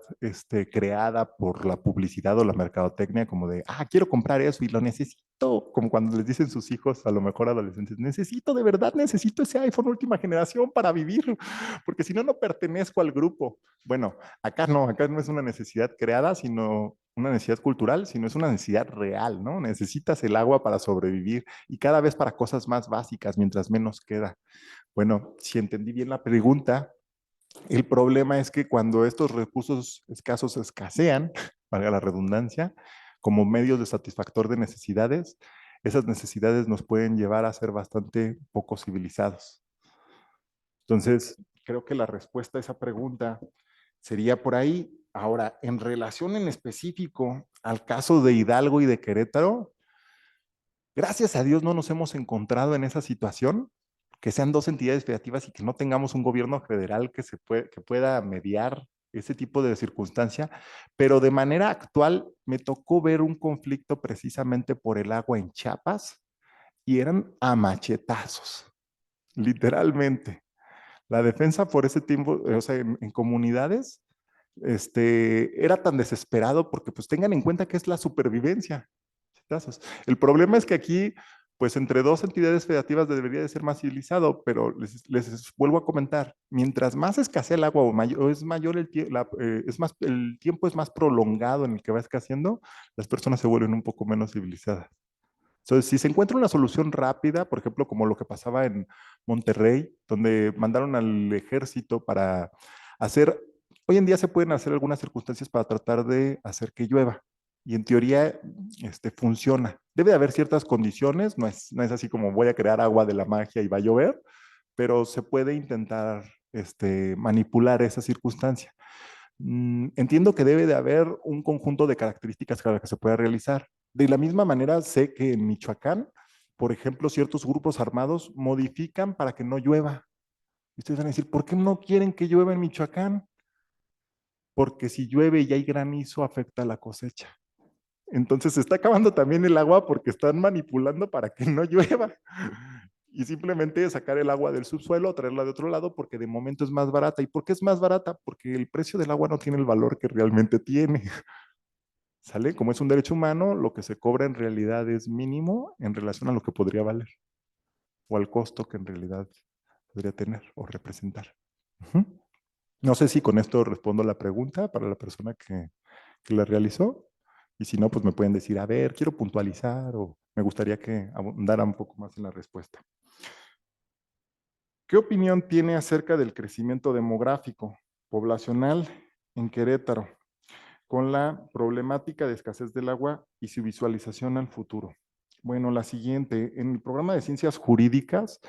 creada por la publicidad o la mercadotecnia, como de, quiero comprar eso y lo necesito, como cuando les dicen sus hijos, a lo mejor adolescentes, necesito, de verdad, necesito ese iPhone última generación para vivir, porque si no, no pertenezco al grupo. Bueno, acá no es una necesidad creada, sino una necesidad cultural, sino es una necesidad real, ¿no? Necesitas el agua para sobrevivir y cada vez para cosas más básicas, mientras menos queda. Bueno, si entendí bien la pregunta, el problema es que cuando estos recursos escasos escasean, valga la redundancia, como medios de satisfactor de necesidades, esas necesidades nos pueden llevar a ser bastante poco civilizados. Entonces, creo que la respuesta a esa pregunta sería por ahí. Ahora, en relación en específico al caso de Hidalgo y de Querétaro, gracias a Dios no nos hemos encontrado en esa situación, que sean dos entidades federativas y que no tengamos un gobierno federal que pueda mediar ese tipo de circunstancia, pero de manera actual me tocó ver un conflicto precisamente por el agua en Chiapas y eran a machetazos, literalmente. La defensa por ese tiempo, o sea, en comunidades, era tan desesperado porque pues tengan en cuenta que es la supervivencia. El problema es que aquí, pues entre dos entidades federativas debería de ser más civilizado, pero les vuelvo a comentar, mientras más escasea el agua o es mayor el tiempo es más prolongado en el que va escaseando, las personas se vuelven un poco menos civilizadas. Entonces, si se encuentra una solución rápida, por ejemplo, como lo que pasaba en Monterrey, donde mandaron al ejército para hacer, hoy en día se pueden hacer algunas circunstancias para tratar de hacer que llueva. Y en teoría, funciona. Debe de haber ciertas condiciones, no es así como voy a crear agua de la magia y va a llover, pero se puede intentar manipular esa circunstancia. Entiendo que debe de haber un conjunto de características para que se pueda realizar. De la misma manera, sé que en Michoacán, por ejemplo, ciertos grupos armados modifican para que no llueva. Y ustedes van a decir, ¿por qué no quieren que llueva en Michoacán? Porque si llueve y hay granizo, afecta la cosecha. Entonces se está acabando también el agua porque están manipulando para que no llueva. Y simplemente sacar el agua del subsuelo, traerla de otro lado, porque de momento es más barata. ¿Y por qué es más barata? Porque el precio del agua no tiene el valor que realmente tiene. ¿Sale? Como es un derecho humano, lo que se cobra en realidad es mínimo en relación a lo que podría valer o al costo que en realidad podría tener o representar. Ujú. No sé si con esto respondo la pregunta para la persona que la realizó. Y si no, pues me pueden decir, a ver, quiero puntualizar o me gustaría que abundara un poco más en la respuesta. ¿Qué opinión tiene acerca del crecimiento demográfico poblacional en Querétaro con la problemática de escasez del agua y su visualización al futuro? Bueno, la siguiente, en el programa de ciencias jurídicas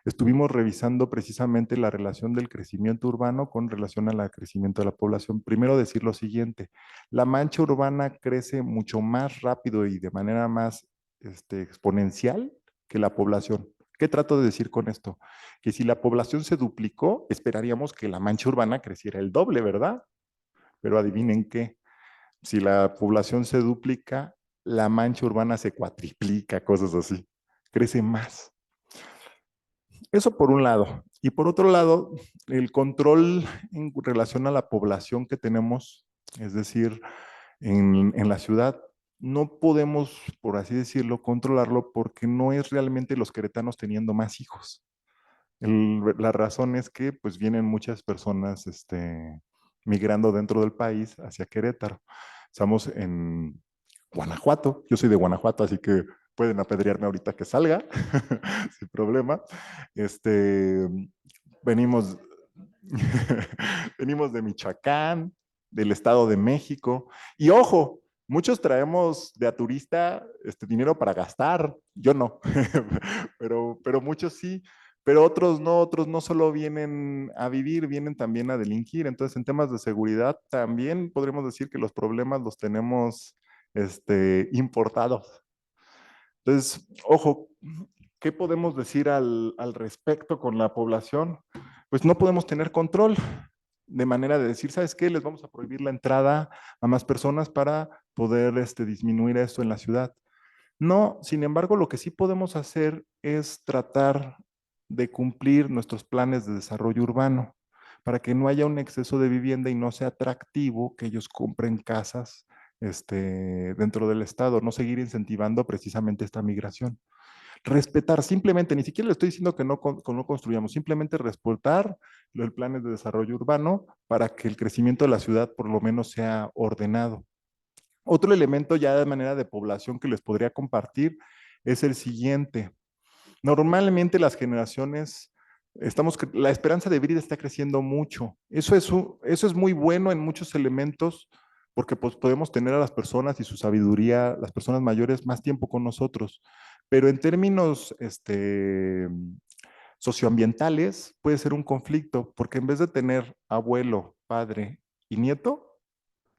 estuvimos revisando precisamente la relación del crecimiento urbano con relación al crecimiento de la población. Primero decir lo siguiente, la mancha urbana crece mucho más rápido y de manera más exponencial que la población. ¿Qué trato de decir con esto? Que si la población se duplicó, esperaríamos que la mancha urbana creciera el doble, ¿verdad? Pero adivinen qué, si la población se duplica, la mancha urbana se cuatriplica, cosas así, crece más. Eso por un lado. Y por otro lado, el control en relación a la población que tenemos, es decir, en la ciudad, no podemos, por así decirlo, controlarlo porque no es realmente los queretanos teniendo más hijos. La razón es que pues vienen muchas personas migrando dentro del país hacia Querétaro. Estamos en Guanajuato, yo soy de Guanajuato, así que pueden apedrearme ahorita que salga, sin problema. Este, venimos, venimos de Michoacán, del Estado de México, y ojo, muchos traemos de a turista dinero para gastar, yo no, pero muchos sí, pero otros no solo vienen a vivir, vienen también a delinquir. Entonces, en temas de seguridad, también podríamos decir que los problemas los tenemos importados. Entonces, ojo, ¿qué podemos decir al respecto con la población? Pues no podemos tener control de manera de decir, ¿sabes qué? Les vamos a prohibir la entrada a más personas para poder disminuir esto en la ciudad. No, sin embargo, lo que sí podemos hacer es tratar de cumplir nuestros planes de desarrollo urbano para que no haya un exceso de vivienda y no sea atractivo que ellos compren casas dentro del estado, no seguir incentivando precisamente esta migración. Respetar, simplemente, ni siquiera le estoy diciendo que no construyamos, simplemente respetar los planes de desarrollo urbano para que el crecimiento de la ciudad por lo menos sea ordenado. Otro elemento ya de manera de población que les podría compartir es el siguiente. Normalmente las generaciones, la esperanza de vida está creciendo mucho. Eso es muy bueno en muchos elementos porque pues, podemos tener a las personas y su sabiduría, las personas mayores, más tiempo con nosotros. Pero en términos socioambientales puede ser un conflicto porque en vez de tener abuelo, padre y nieto,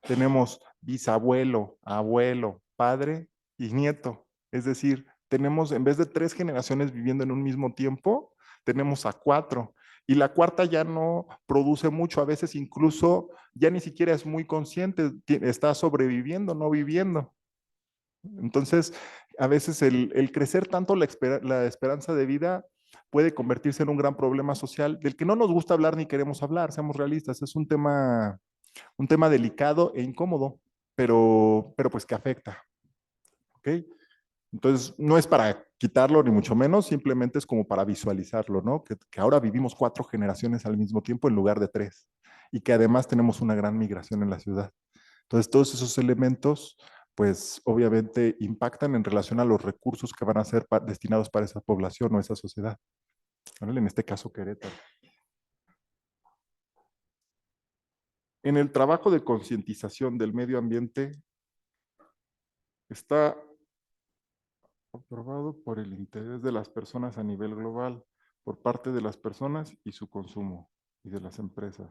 tenemos bisabuelo, abuelo, padre y nieto. Es decir, tenemos, en vez de 3 generaciones viviendo en un mismo tiempo, tenemos a 4. Y la cuarta ya no produce mucho, a veces incluso ya ni siquiera es muy consciente, está sobreviviendo, no viviendo. Entonces, a veces el crecer tanto la esperanza de vida puede convertirse en un gran problema social del que no nos gusta hablar ni queremos hablar, seamos realistas, es un tema delicado e incómodo, pero pues que afecta, ¿ok? Entonces, no es para quitarlo ni mucho menos, simplemente es como para visualizarlo, ¿no? Que ahora vivimos 4 generaciones al mismo tiempo en lugar de 3 y que además tenemos una gran migración en la ciudad. Entonces, todos esos elementos, pues obviamente impactan en relación a los recursos que van a ser destinados para esa población o esa sociedad. ¿Vale? En este caso, Querétaro. En el trabajo de concientización del medio ambiente está aprobado por el interés de las personas a nivel global, por parte de las personas y su consumo y de las empresas.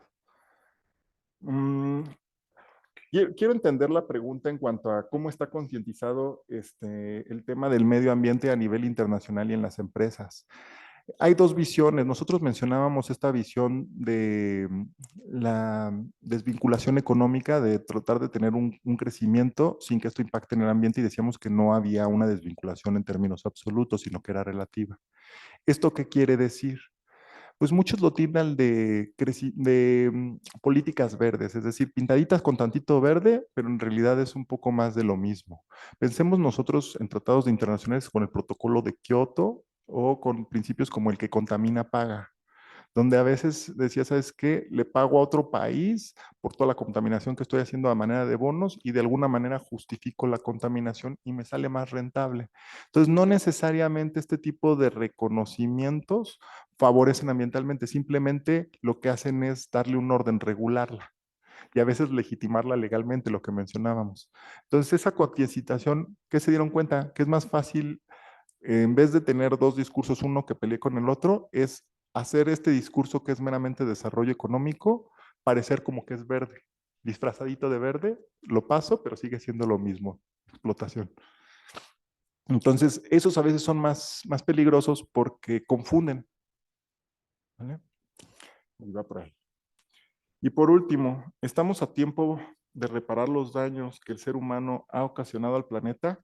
Quiero entender la pregunta en cuanto a cómo está concientizado el tema del medio ambiente a nivel internacional y en las empresas. Hay dos visiones. Nosotros mencionábamos esta visión de la desvinculación económica, de tratar de tener un crecimiento sin que esto impacte en el ambiente, y decíamos que no había una desvinculación en términos absolutos, sino que era relativa. ¿Esto qué quiere decir? Pues muchos lo tildan de políticas verdes, es decir, pintaditas con tantito verde, pero en realidad es un poco más de lo mismo. Pensemos nosotros en tratados internacionales con el protocolo de Kioto o con principios como el que contamina paga, donde a veces decía, ¿sabes qué? Le pago a otro país por toda la contaminación que estoy haciendo a manera de bonos y de alguna manera justifico la contaminación y me sale más rentable. Entonces, no necesariamente este tipo de reconocimientos favorecen ambientalmente, simplemente lo que hacen es darle un orden, regularla y a veces legitimarla legalmente, lo que mencionábamos. Entonces, esa concientización, ¿qué se dieron cuenta? Que es más fácil, en vez de tener dos discursos, uno que pelee con el otro, es hacer este discurso que es meramente desarrollo económico, parecer como que es verde, disfrazadito de verde, lo paso, pero sigue siendo lo mismo, explotación. Entonces, esos a veces son más peligrosos porque confunden. ¿Vale? Y va por ahí. Y por último, ¿estamos a tiempo de reparar los daños que el ser humano ha ocasionado al planeta?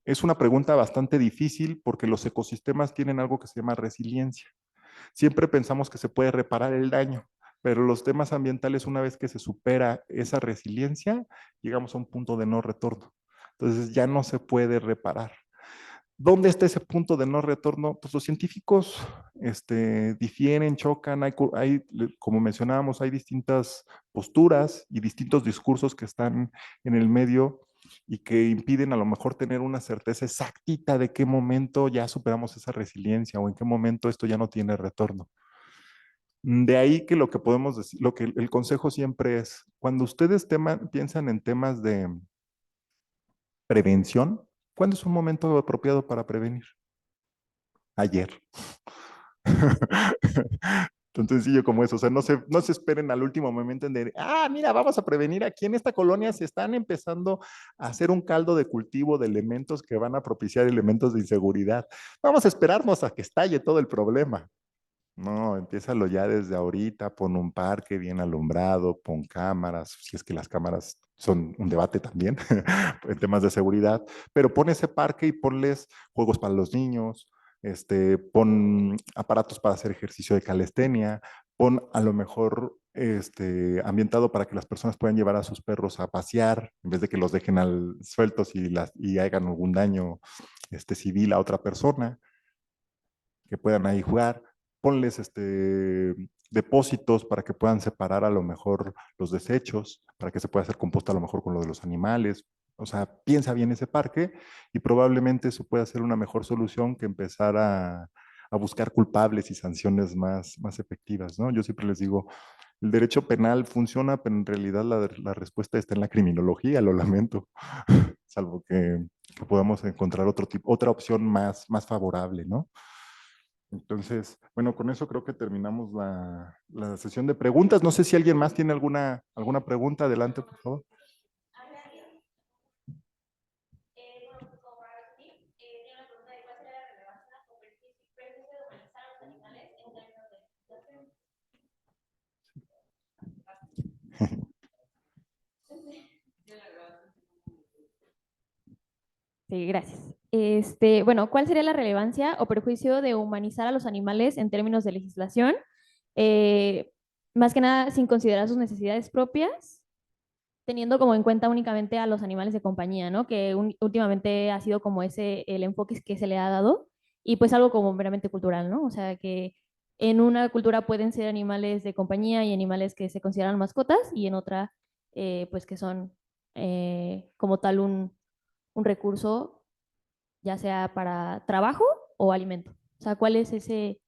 Es una pregunta bastante difícil porque los ecosistemas tienen algo que se llama resiliencia. Siempre pensamos que se puede reparar el daño, pero los temas ambientales, una vez que se supera esa resiliencia, llegamos a un punto de no retorno. Entonces ya no se puede reparar. ¿Dónde está ese punto de no retorno? Pues los científicos difieren, chocan, como mencionábamos, hay distintas posturas y distintos discursos que están en el medio y que impiden a lo mejor tener una certeza exactita de qué momento ya superamos esa resiliencia o en qué momento esto ya no tiene retorno. De ahí que lo que podemos decir, lo que el consejo siempre es, cuando ustedes piensan en temas de prevención, ¿cuándo es un momento apropiado para prevenir? Ayer. Tan sencillo como eso, o sea, no se esperen al último momento en de, mira, vamos a prevenir, aquí en esta colonia se están empezando a hacer un caldo de cultivo de elementos que van a propiciar elementos de inseguridad. Vamos a esperarnos a que estalle todo el problema. No, empiézalo ya desde ahorita, pon un parque bien alumbrado, pon cámaras, si es que las cámaras son un debate también en temas de seguridad, pero pon ese parque y ponles juegos para los niños, pon aparatos para hacer ejercicio de calistenia, pon a lo mejor ambientado para que las personas puedan llevar a sus perros a pasear, en vez de que los dejen sueltos y hagan algún daño civil a otra persona, que puedan ahí jugar. Ponles depósitos para que puedan separar a lo mejor los desechos, para que se pueda hacer composta a lo mejor con lo de los animales. O sea, piensa bien ese parque y probablemente eso pueda ser una mejor solución que empezar a buscar culpables y sanciones más efectivas, ¿no? Yo siempre les digo, el derecho penal funciona, pero en realidad la respuesta está en la criminología, lo lamento, salvo que podamos encontrar otra opción más favorable, ¿no? Entonces, bueno, con eso creo que terminamos la sesión de preguntas. No sé si alguien más tiene alguna pregunta. Adelante, por favor. Sí, gracias. Bueno, ¿cuál sería la relevancia o perjuicio de humanizar a los animales en términos de legislación? Eh, Más que nada sin considerar sus necesidades propias, teniendo como en cuenta únicamente a los animales de compañía, ¿no? Que últimamente ha sido como ese el enfoque que se le ha dado y pues algo como meramente cultural, ¿no? O sea, que en una cultura pueden ser animales de compañía y animales que se consideran mascotas y en otra, pues que son como tal un recurso, ya sea para trabajo o alimento. O sea, ¿cuál es ese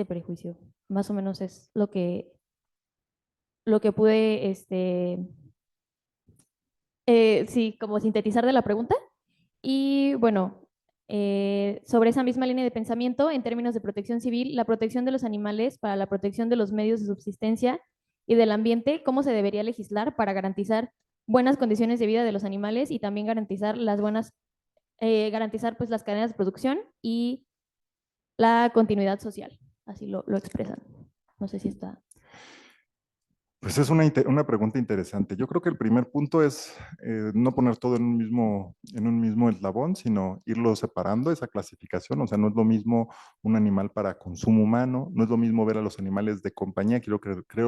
prejuicio? Más o menos es lo que pude, sí, como sintetizar de la pregunta. Y bueno, sobre esa misma línea de pensamiento, en términos de protección civil, la protección de los animales para la protección de los medios de subsistencia y del ambiente, ¿cómo se debería legislar para garantizar buenas condiciones de vida de los animales y también garantizar garantizar pues las cadenas de producción y la continuidad social, así lo expresan. No sé si está. Pues es una pregunta interesante. Yo creo que el primer punto es no poner todo en un mismo eslabón, sino irlo separando, esa clasificación. O sea, no es lo mismo un animal para consumo humano, no es lo mismo ver a los animales de compañía. Creo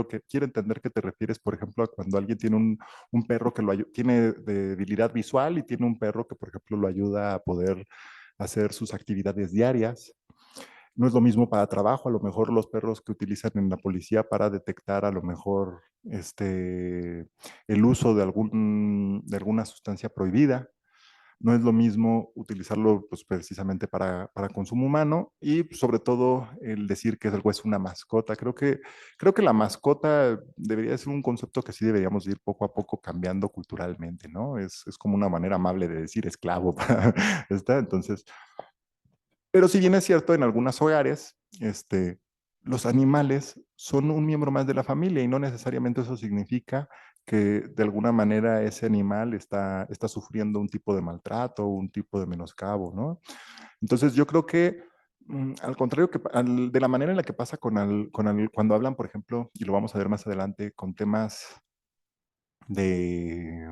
que quiero entender que te refieres, por ejemplo, a cuando alguien tiene un perro que tiene debilidad visual y tiene un perro que, por ejemplo, lo ayuda a poder hacer sus actividades diarias. No es lo mismo para trabajo, a lo mejor los perros que utilizan en la policía para detectar a lo mejor el uso de alguna sustancia prohibida. No es lo mismo utilizarlo pues, precisamente para consumo humano y pues, sobre todo el decir que algo es una mascota. Creo que la mascota debería ser un concepto que sí deberíamos ir poco a poco cambiando culturalmente, ¿no? Es como una manera amable de decir esclavo. Entonces, pero si bien es cierto, en algunos hogares, los animales son un miembro más de la familia y no necesariamente eso significa que de alguna manera ese animal está sufriendo un tipo de maltrato o un tipo de menoscabo, ¿no? Entonces yo creo que al contrario de la manera en la que pasa cuando hablan, por ejemplo, y lo vamos a ver más adelante, con temas de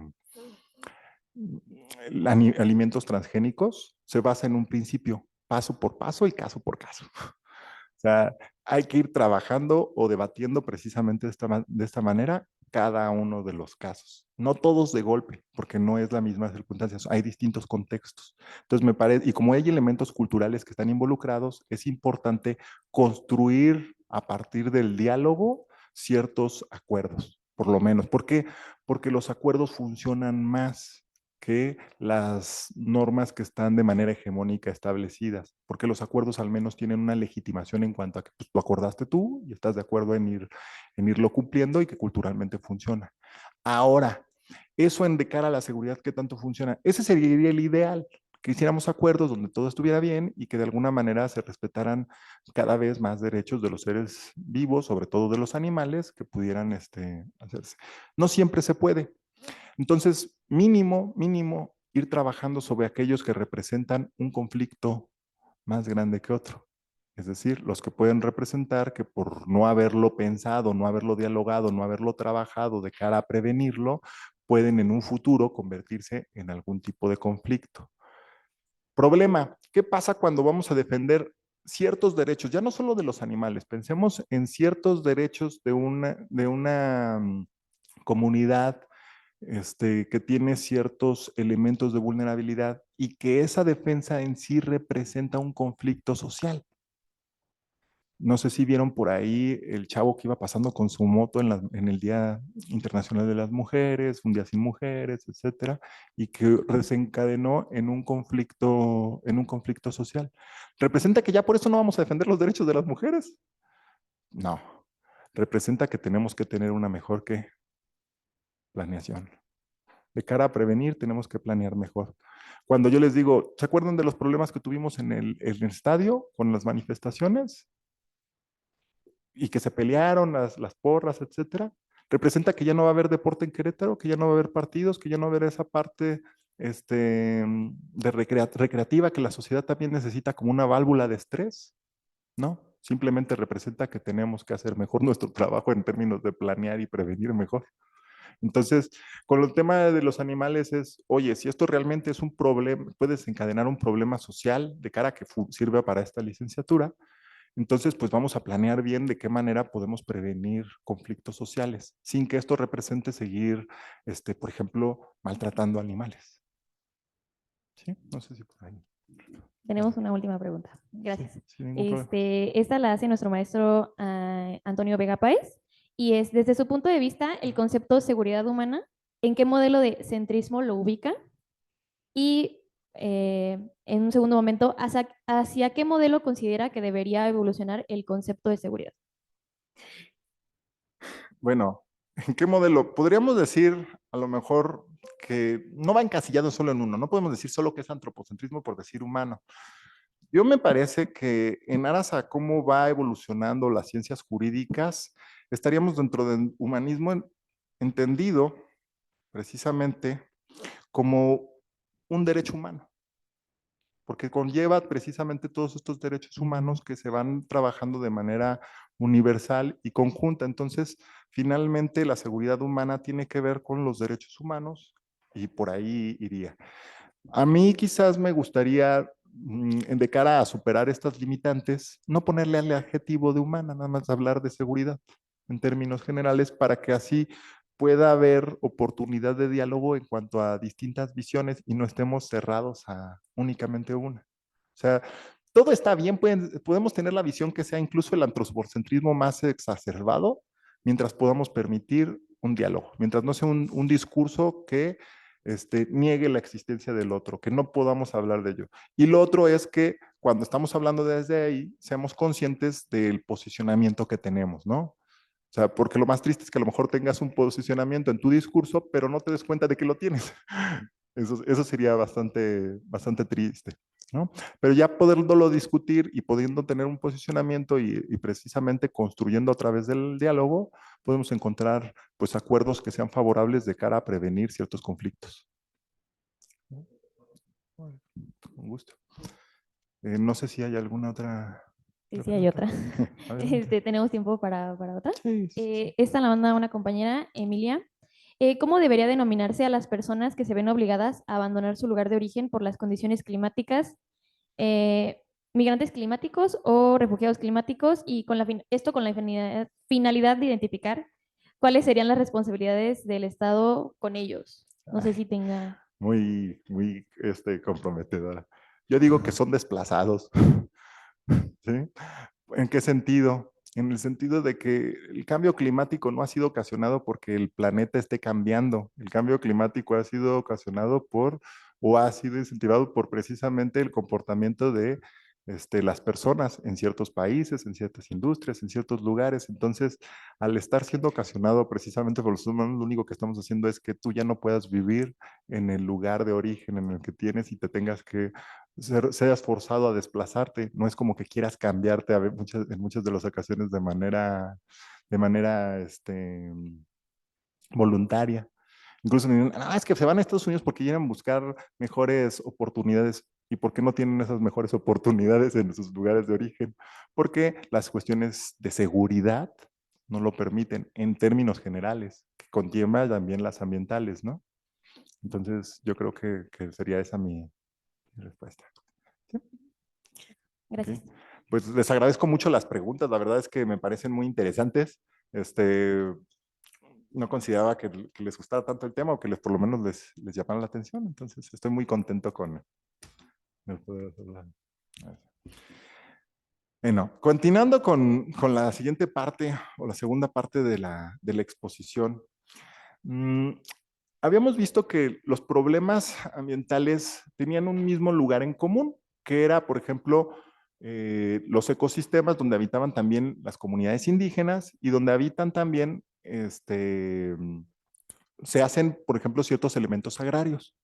alimentos transgénicos, se basa en un principio, paso por paso y caso por caso. O sea, hay que ir trabajando o debatiendo precisamente de esta manera cada uno de los casos. No todos de golpe, porque no es la misma circunstancia, hay distintos contextos. Entonces, me parece, y como hay elementos culturales que están involucrados, es importante construir a partir del diálogo ciertos acuerdos, por lo menos. ¿Por qué? Porque los acuerdos funcionan más que las normas que están de manera hegemónica establecidas, porque los acuerdos al menos tienen una legitimación en cuanto a que pues, lo acordaste tú y estás de acuerdo en irlo cumpliendo y que culturalmente funciona. Ahora, eso en de cara a la seguridad, ¿qué tanto funciona? Ese sería el ideal, que hiciéramos acuerdos donde todo estuviera bien y que de alguna manera se respetaran cada vez más derechos de los seres vivos, sobre todo de los animales, que pudieran hacerse. No siempre se puede, entonces, mínimo, ir trabajando sobre aquellos que representan un conflicto más grande que otro. Es decir, los que pueden representar que por no haberlo pensado, no haberlo dialogado, no haberlo trabajado de cara a prevenirlo, pueden en un futuro convertirse en algún tipo de conflicto. Problema, ¿qué pasa cuando vamos a defender ciertos derechos? Ya no solo de los animales, pensemos en ciertos derechos de una comunidad que tiene ciertos elementos de vulnerabilidad y que esa defensa en sí representa un conflicto social. No sé si vieron por ahí el chavo que iba pasando con su moto en el Día Internacional de las Mujeres, un día sin mujeres, etcétera, y que desencadenó en un conflicto social. ¿Representa que ya por eso no vamos a defender los derechos de las mujeres? No. Representa que tenemos que tener una mejor planeación. De cara a prevenir, tenemos que planear mejor. Cuando yo les digo, ¿se acuerdan de los problemas que tuvimos en el estadio con las manifestaciones? Y que se pelearon las porras, etcétera. Representa que ya no va a haber deporte en Querétaro, que ya no va a haber partidos, que ya no va a haber esa parte de recreativa que la sociedad también necesita como una válvula de estrés, ¿no? Simplemente representa que tenemos que hacer mejor nuestro trabajo en términos de planear y prevenir mejor. Entonces, con el tema de los animales es, oye, si esto realmente es un problema, puede desencadenar un problema social de cara a que sirva para esta licenciatura, entonces pues vamos a planear bien de qué manera podemos prevenir conflictos sociales, sin que esto represente seguir, por ejemplo, maltratando animales. ¿Sí? No sé si por ahí. Tenemos una última pregunta. Gracias. Sí, sin ningún problema. Esta la hace nuestro maestro Antonio Vega Páez y es, desde su punto de vista, el concepto seguridad humana, ¿en qué modelo de centrismo lo ubica? Y en un segundo momento, ¿hacia qué modelo considera que debería evolucionar el concepto de seguridad? Bueno, ¿en qué modelo? Podríamos decir a lo mejor que no va encasillado solo en uno, no podemos decir solo que es antropocentrismo por decir humano. Yo me parece que en aras a cómo va evolucionando las ciencias jurídicas, estaríamos dentro del humanismo entendido precisamente como un derecho humano. porque conlleva precisamente todos estos derechos humanos que se van trabajando de manera universal y conjunta. Entonces, finalmente, la seguridad humana tiene que ver con los derechos humanos y por ahí iría. A mí quizás me gustaría, de cara a superar estas limitantes, no ponerle al adjetivo de humana, nada más hablar de seguridad en términos generales para que así pueda haber oportunidad de diálogo en cuanto a distintas visiones y no estemos cerrados a únicamente una. O sea, todo está bien, podemos tener la visión que sea incluso el antropocentrismo más exacerbado, mientras podamos permitir un diálogo, mientras no sea un discurso que niegue la existencia del otro, que no podamos hablar de ello. Y lo otro es que cuando estamos hablando desde ahí, seamos conscientes del posicionamiento que tenemos, ¿no? O sea, porque lo más triste es que a lo mejor tengas un posicionamiento en tu discurso, pero no te des cuenta de que lo tienes. Eso sería bastante triste, ¿no? Pero ya poderlo discutir y pudiendo tener un posicionamiento y precisamente construyendo a través del diálogo, podemos encontrar pues acuerdos que sean favorables de cara a prevenir ciertos conflictos. Con gusto. No sé si hay alguna otra. Sí, sí, hay otra. Adelante. ¿Tenemos tiempo para otra? Sí, sí. Esta la manda una compañera, Emilia. ¿Cómo debería denominarse a las personas que se ven obligadas a abandonar su lugar de origen por las condiciones climáticas, migrantes climáticos o refugiados climáticos? Y esto con la finalidad de identificar cuáles serían las responsabilidades del Estado con ellos. No sé Ay, si tenga... muy comprometedora. Yo digo que son desplazados. ¿Sí? ¿En qué sentido? En el sentido de que el cambio climático no ha sido ocasionado porque el planeta esté cambiando. El cambio climático ha sido ocasionado o ha sido incentivado por precisamente el comportamiento de las personas en ciertos países, en ciertas industrias, en ciertos lugares. Entonces, al estar siendo ocasionado precisamente por los humanos, lo único que estamos haciendo es que tú ya no puedas vivir en el lugar de origen en el que tienes y te tengas que seas forzado a desplazarte. No es como que quieras cambiarte en muchas de las ocasiones de manera voluntaria. Incluso me dicen, es que se van a Estados Unidos porque quieren buscar mejores oportunidades. ¿Y por qué no tienen esas mejores oportunidades en sus lugares de origen? Porque las cuestiones de seguridad no lo permiten en términos generales, que conlleva también las ambientales, ¿no? Entonces, yo creo que sería esa mi respuesta. ¿Sí? Gracias. Ok. Pues les agradezco mucho las preguntas, la verdad es que me parecen muy interesantes. No consideraba que les gustara tanto el tema o que por lo menos les llamara la atención, entonces estoy muy contento con el poder hacerla. Bueno, continuando con la siguiente parte o la segunda parte de la exposición. mm, Habíamos visto que los problemas ambientales tenían un mismo lugar en común, que era, por ejemplo, los ecosistemas donde habitaban también las comunidades indígenas y donde habitan también, se hacen, por ejemplo, ciertos elementos agrarios.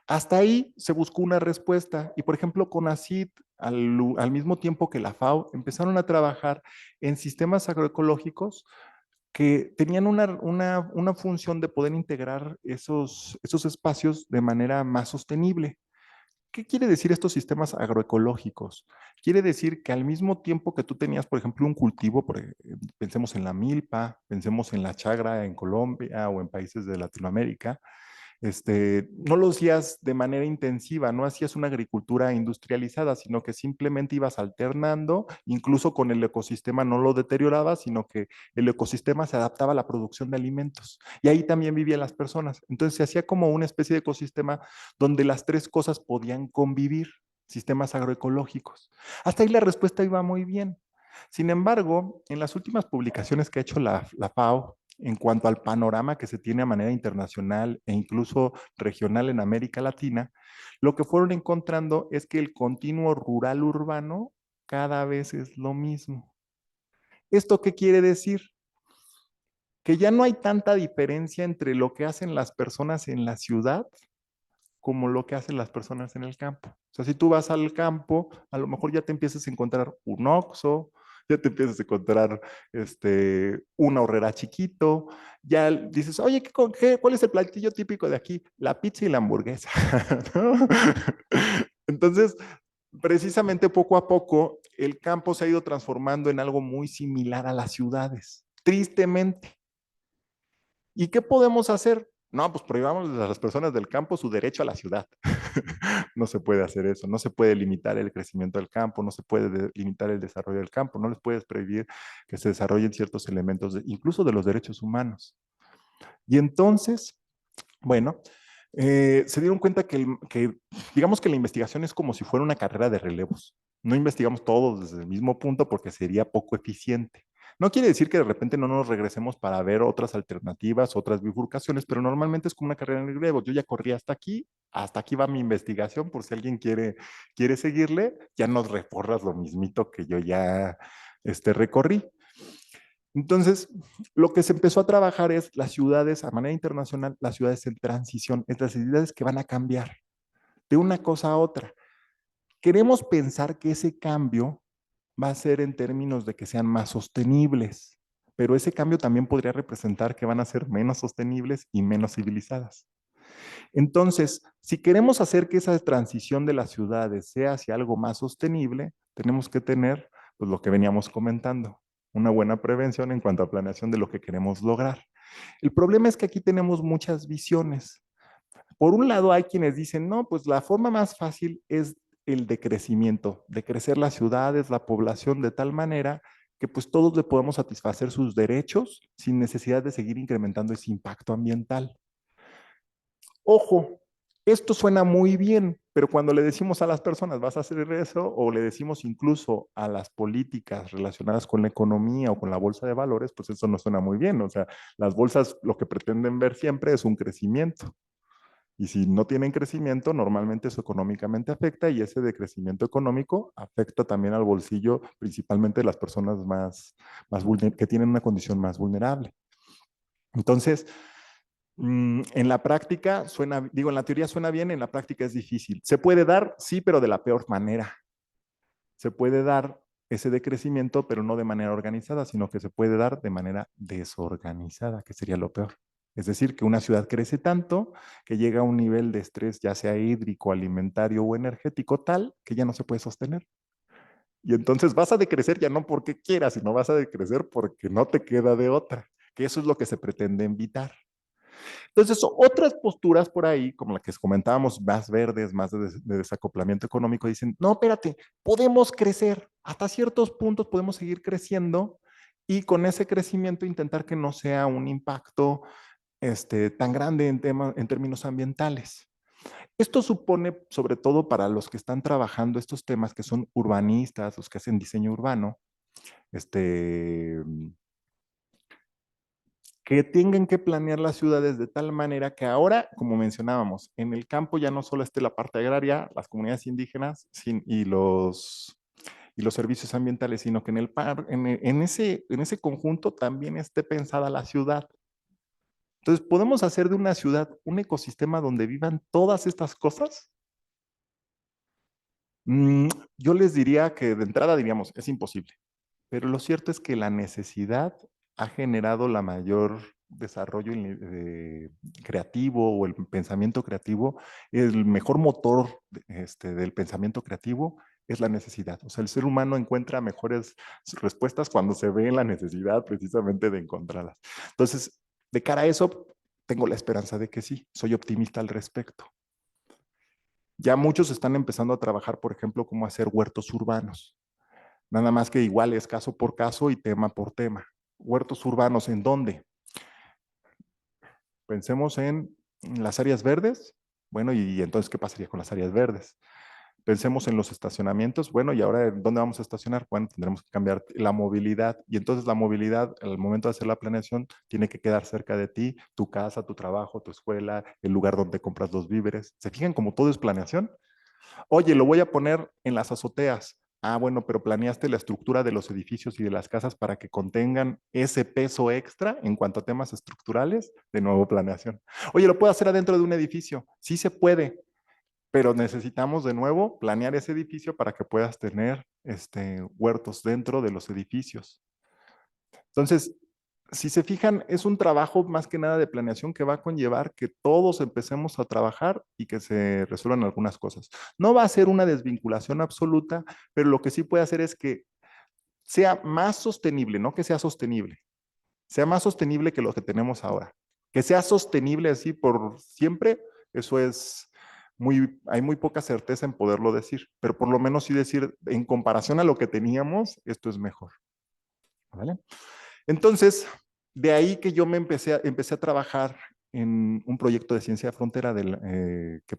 Hasta ahí se buscó una respuesta y, por ejemplo, CONACYT, al mismo tiempo que la FAO, empezaron a trabajar en sistemas agroecológicos que tenían una función de poder integrar esos espacios de manera más sostenible. ¿Qué quiere decir estos sistemas agroecológicos? Quiere decir que al mismo tiempo que tú tenías, por ejemplo, un cultivo, pensemos en la milpa, pensemos en la chagra en Colombia o en países de Latinoamérica, no lo hacías de manera intensiva, no hacías una agricultura industrializada, sino que simplemente ibas alternando, incluso con el ecosistema no lo deteriorabas, sino que el ecosistema se adaptaba a la producción de alimentos. Y ahí también vivían las personas. Entonces se hacía como una especie de ecosistema donde las tres cosas podían convivir, sistemas agroecológicos. Hasta ahí la respuesta iba muy bien. Sin embargo, en las últimas publicaciones que ha hecho la FAO, en cuanto al panorama que se tiene a manera internacional e incluso regional en América Latina, lo que fueron encontrando es que el continuo rural urbano cada vez es lo mismo. ¿Esto qué quiere decir? Que ya no hay tanta diferencia entre lo que hacen las personas en la ciudad como lo que hacen las personas en el campo. O sea, si tú vas al campo, a lo mejor ya te empiezas a encontrar un Oxxo, ya te empiezas a encontrar una horrera chiquito, ya dices, oye, ¿cuál es el platillo típico de aquí? La pizza y la hamburguesa. ¿No? Entonces, precisamente poco a poco el campo se ha ido transformando en algo muy similar a las ciudades, tristemente. ¿Y qué podemos hacer? No, pues prohibamos a las personas del campo su derecho a la ciudad. No se puede hacer eso, no se puede limitar el crecimiento del campo, no se puede limitar el desarrollo del campo, no les puedes prohibir que se desarrollen ciertos elementos, incluso de los derechos humanos. Y entonces, bueno, se dieron cuenta digamos que la investigación es como si fuera una carrera de relevos. No investigamos todos desde el mismo punto porque sería poco eficiente. No quiere decir que de repente no nos regresemos para ver otras alternativas, otras bifurcaciones, pero normalmente es como una carrera de relevos. Yo ya corrí hasta aquí va mi investigación, por si alguien quiere seguirle, ya nos recorras lo mismito que yo ya recorrí. Entonces, lo que se empezó a trabajar es las ciudades, a manera internacional, las ciudades en transición, es las ciudades que van a cambiar de una cosa a otra. Queremos pensar que ese cambio va a ser en términos de que sean más sostenibles, pero ese cambio también podría representar que van a ser menos sostenibles y menos civilizadas. Entonces, si queremos hacer que esa transición de las ciudades sea hacia algo más sostenible, tenemos que tener, pues, lo que veníamos comentando, una buena prevención en cuanto a planeación de lo que queremos lograr. El problema es que aquí tenemos muchas visiones. Por un lado, hay quienes dicen, no, pues la forma más fácil es el decrecimiento, de crecer las ciudades, la población de tal manera que pues todos le podamos satisfacer sus derechos sin necesidad de seguir incrementando ese impacto ambiental. Ojo, esto suena muy bien, pero cuando le decimos a las personas, vas a hacer eso, o le decimos incluso a las políticas relacionadas con la economía o con la bolsa de valores, pues eso no suena muy bien. O sea, las bolsas lo que pretenden ver siempre es un crecimiento. Y si no tienen crecimiento, normalmente eso económicamente afecta y ese decrecimiento económico afecta también al bolsillo, principalmente de las personas que tienen una condición más vulnerable. Entonces, en la práctica en la teoría suena bien, en la práctica es difícil. Se puede dar, sí, pero de la peor manera. Se puede dar ese decrecimiento, pero no de manera organizada, sino que se puede dar de manera desorganizada, que sería lo peor. Es decir, que una ciudad crece tanto que llega a un nivel de estrés, ya sea hídrico, alimentario o energético, tal que ya no se puede sostener. Y entonces vas a decrecer ya no porque quieras, sino vas a decrecer porque no te queda de otra, que eso es lo que se pretende evitar. Entonces, otras posturas por ahí, como la que comentábamos, más verdes, más de desacoplamiento económico, dicen, no, espérate, podemos crecer, hasta ciertos puntos podemos seguir creciendo y con ese crecimiento intentar que no sea un impacto tan grande en términos ambientales. Esto supone, sobre todo para los que están trabajando estos temas, que son urbanistas, los que hacen diseño urbano, que tengan que planear las ciudades de tal manera que ahora, como mencionábamos, en el campo ya no solo esté la parte agraria, las comunidades indígenas y los servicios ambientales, sino que en ese conjunto también esté pensada la ciudad. Entonces, ¿podemos hacer de una ciudad un ecosistema donde vivan todas estas cosas? Yo les diría que de entrada diríamos, es imposible. Pero lo cierto es que la necesidad ha generado la mayor desarrollo creativo o el pensamiento creativo. El mejor motor del pensamiento creativo es la necesidad. O sea, el ser humano encuentra mejores respuestas cuando se ve en la necesidad precisamente de encontrarlas. Entonces, de cara a eso, tengo la esperanza de que sí, soy optimista al respecto. Ya muchos están empezando a trabajar, por ejemplo, cómo hacer huertos urbanos. Nada más que igual es caso por caso y tema por tema. Huertos urbanos, ¿en dónde? Pensemos en las áreas verdes. Bueno, y entonces, ¿qué pasaría con las áreas verdes? Pensemos en los estacionamientos. Bueno, ¿y ahora dónde vamos a estacionar? Bueno, tendremos que cambiar la movilidad. Y entonces la movilidad, al momento de hacer la planeación, tiene que quedar cerca de ti, tu casa, tu trabajo, tu escuela, el lugar donde compras los víveres. ¿Se fijan cómo todo es planeación? Oye, lo voy a poner en las azoteas. Ah, bueno, pero planeaste la estructura de los edificios y de las casas para que contengan ese peso extra en cuanto a temas estructurales. De nuevo, planeación. Oye, ¿lo puedo hacer adentro de un edificio? Sí se puede, pero necesitamos de nuevo planear ese edificio para que puedas tener huertos dentro de los edificios. Entonces, si se fijan, es un trabajo más que nada de planeación que va a conllevar que todos empecemos a trabajar y que se resuelvan algunas cosas. No va a ser una desvinculación absoluta, pero lo que sí puede hacer es que sea más sostenible, no que sea más sostenible que lo que tenemos ahora. Que sea sostenible así por siempre, eso es hay muy poca certeza en poderlo decir, pero por lo menos sí decir, en comparación a lo que teníamos, esto es mejor. ¿Vale? Entonces, de ahí que yo empecé a trabajar en un proyecto de ciencia de frontera que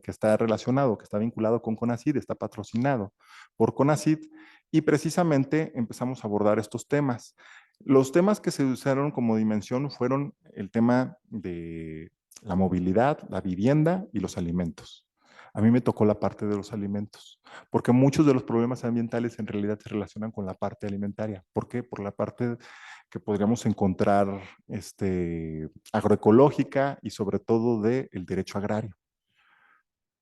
está relacionado, que está vinculado con CONACYT, está patrocinado por CONACYT, y precisamente empezamos a abordar estos temas. Los temas que se usaron como dimensión fueron el tema de la movilidad, la vivienda y los alimentos. A mí me tocó la parte de los alimentos, porque muchos de los problemas ambientales en realidad se relacionan con la parte alimentaria. ¿Por qué? Por la parte que podríamos encontrar agroecológica y sobre todo del derecho agrario.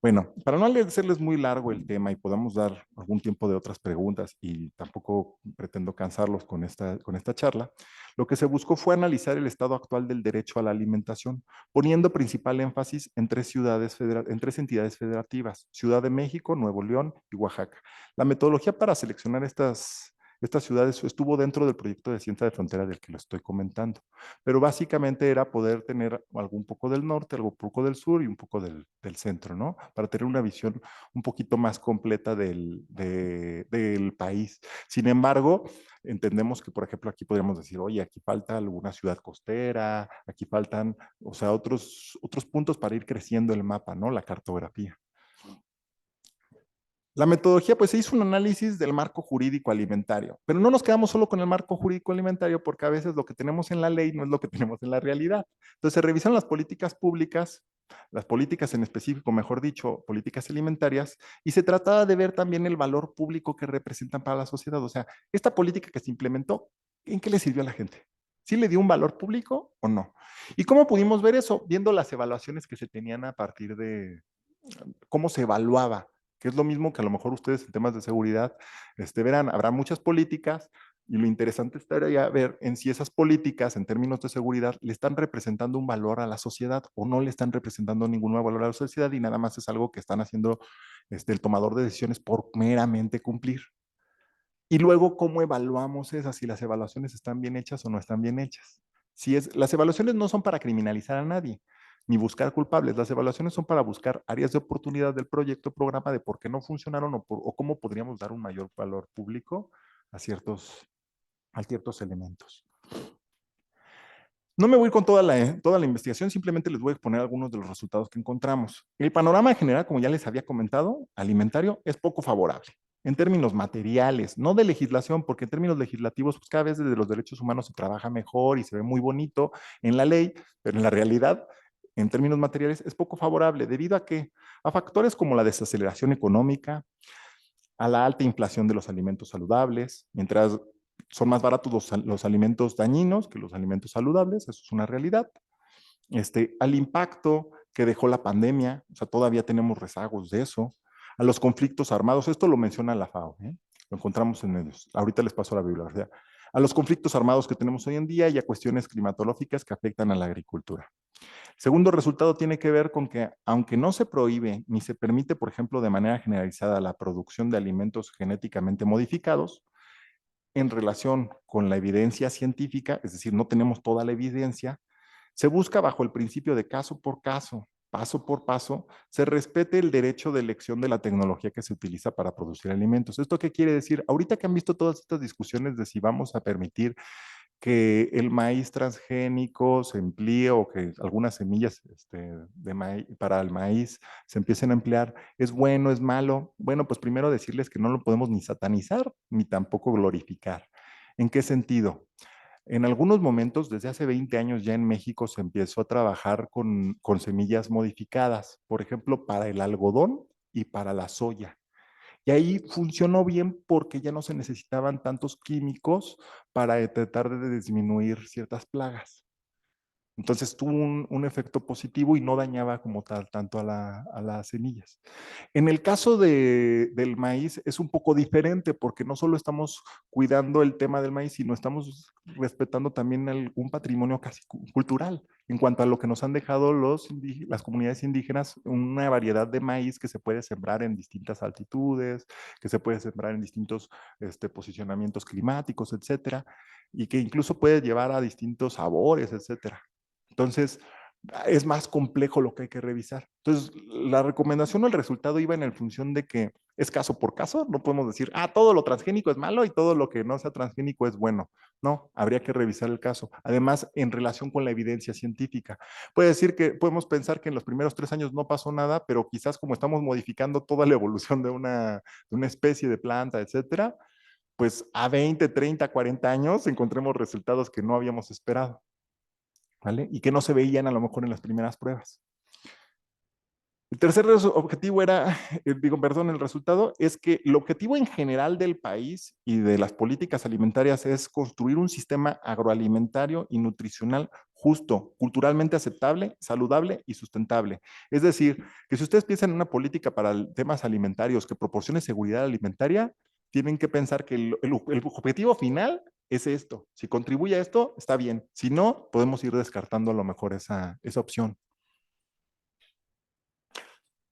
Bueno, para no hacerles muy largo el tema y podamos dar algún tiempo de otras preguntas y tampoco pretendo cansarlos con esta charla, lo que se buscó fue analizar el estado actual del derecho a la alimentación, poniendo principal énfasis en en tres entidades federativas, Ciudad de México, Nuevo León y Oaxaca. La metodología para seleccionar estas ciudades estuvo dentro del proyecto de ciencia de frontera del que lo estoy comentando, pero básicamente era poder tener algún poco del norte, algo poco del sur y un poco del centro, ¿no? Para tener una visión un poquito más completa del país. Sin embargo, entendemos que, por ejemplo, aquí podríamos decir, oye, aquí falta alguna ciudad costera, aquí faltan, o sea, otros puntos para ir creciendo el mapa, ¿no? La cartografía. La metodología, pues se hizo un análisis del marco jurídico alimentario, pero no nos quedamos solo con el marco jurídico alimentario porque a veces lo que tenemos en la ley no es lo que tenemos en la realidad. Entonces se revisaron las políticas públicas, las políticas en específico, mejor dicho, políticas alimentarias, y se trataba de ver también el valor público que representan para la sociedad. O sea, esta política que se implementó, ¿en qué le sirvió a la gente? ¿Sí le dio un valor público o no? ¿Y cómo pudimos ver eso? Viendo las evaluaciones que se tenían a partir de cómo se evaluaba, que es lo mismo que a lo mejor ustedes en temas de seguridad verán, habrá muchas políticas y lo interesante estaría ver en si esas políticas en términos de seguridad le están representando un valor a la sociedad o no le están representando ningún valor a la sociedad y nada más es algo que están haciendo el tomador de decisiones por meramente cumplir. Y luego, ¿cómo evaluamos esas? Si las evaluaciones están bien hechas o no están bien hechas. Las evaluaciones no son para criminalizar a nadie, ni buscar culpables. Las evaluaciones son para buscar áreas de oportunidad del proyecto, programa, de por qué no funcionaron o cómo podríamos dar un mayor valor público a ciertos elementos. No me voy con toda la investigación, simplemente les voy a exponer algunos de los resultados que encontramos. El panorama general, como ya les había comentado, alimentario, es poco favorable en términos materiales, no de legislación, porque en términos legislativos, pues cada vez desde los derechos humanos se trabaja mejor y se ve muy bonito en la ley, pero en la realidad, en términos materiales, es poco favorable. ¿Debido a qué? A factores como la desaceleración económica, a la alta inflación de los alimentos saludables, mientras son más baratos los alimentos dañinos que los alimentos saludables, eso es una realidad. Al impacto que dejó la pandemia, o sea, todavía tenemos rezagos de eso, a los conflictos armados, esto lo menciona la FAO, lo encontramos en medios, ahorita les paso la bibliografía, a los conflictos armados que tenemos hoy en día y a cuestiones climatológicas que afectan a la agricultura. Segundo resultado tiene que ver con que, aunque no se prohíbe ni se permite, por ejemplo, de manera generalizada la producción de alimentos genéticamente modificados, en relación con la evidencia científica, es decir, no tenemos toda la evidencia, se busca bajo el principio de caso por caso, paso por paso, se respete el derecho de elección de la tecnología que se utiliza para producir alimentos. ¿Esto qué quiere decir? Ahorita que han visto todas estas discusiones de si vamos a permitir que el maíz transgénico se emplee o que algunas semillas para el maíz se empiecen a emplear, ¿es bueno, es malo? Bueno, pues primero decirles que no lo podemos ni satanizar ni tampoco glorificar. ¿En qué sentido? En algunos momentos, desde hace 20 años ya en México se empezó a trabajar con semillas modificadas, por ejemplo, para el algodón y para la soya. Y ahí funcionó bien porque ya no se necesitaban tantos químicos para tratar de disminuir ciertas plagas. Entonces tuvo un efecto positivo y no dañaba como tal tanto a las semillas. En el caso del maíz es un poco diferente porque no solo estamos cuidando el tema del maíz, sino estamos respetando también un patrimonio casi cultural en cuanto a lo que nos han dejado las comunidades indígenas, una variedad de maíz que se puede sembrar en distintas altitudes, que se puede sembrar en distintos posicionamientos climáticos, etcétera, y que incluso puede llevar a distintos sabores, etcétera. Entonces, es más complejo lo que hay que revisar. Entonces, la recomendación o el resultado iba en función de que es caso por caso. No podemos decir, todo lo transgénico es malo y todo lo que no sea transgénico es bueno. No, habría que revisar el caso. Además, en relación con la evidencia científica. Podemos pensar que en los primeros 3 años no pasó nada, pero quizás como estamos modificando toda la evolución de una especie de planta, etcétera, pues a 20, 30, 40 años encontremos resultados que no habíamos esperado. ¿Vale? Y que no se veían a lo mejor en las primeras pruebas. El tercer objetivo el resultado es que el objetivo en general del país y de las políticas alimentarias es construir un sistema agroalimentario y nutricional justo, culturalmente aceptable, saludable y sustentable. Es decir, que si ustedes piensan en una política para temas alimentarios que proporcione seguridad alimentaria, tienen que pensar que el objetivo final es esto. Si contribuye a esto, está bien. Si no, podemos ir descartando a lo mejor esa opción.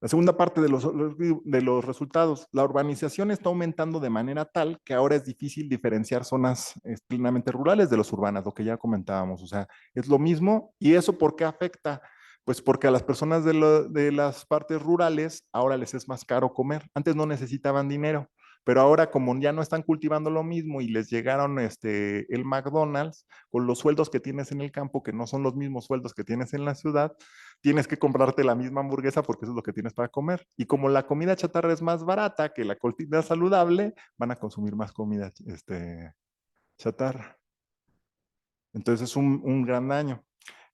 La segunda parte de los resultados, la urbanización está aumentando de manera tal que ahora es difícil diferenciar zonas plenamente rurales de las urbanas, lo que ya comentábamos. O sea, es lo mismo. ¿Y eso por qué afecta? Pues porque a las personas de las partes rurales ahora les es más caro comer. Antes no necesitaban dinero, pero ahora como ya no están cultivando lo mismo y les llegaron el McDonald's con los sueldos que tienes en el campo, que no son los mismos sueldos que tienes en la ciudad, tienes que comprarte la misma hamburguesa porque eso es lo que tienes para comer. Y como la comida chatarra es más barata que la comida saludable, van a consumir más comida chatarra. Entonces es un gran daño.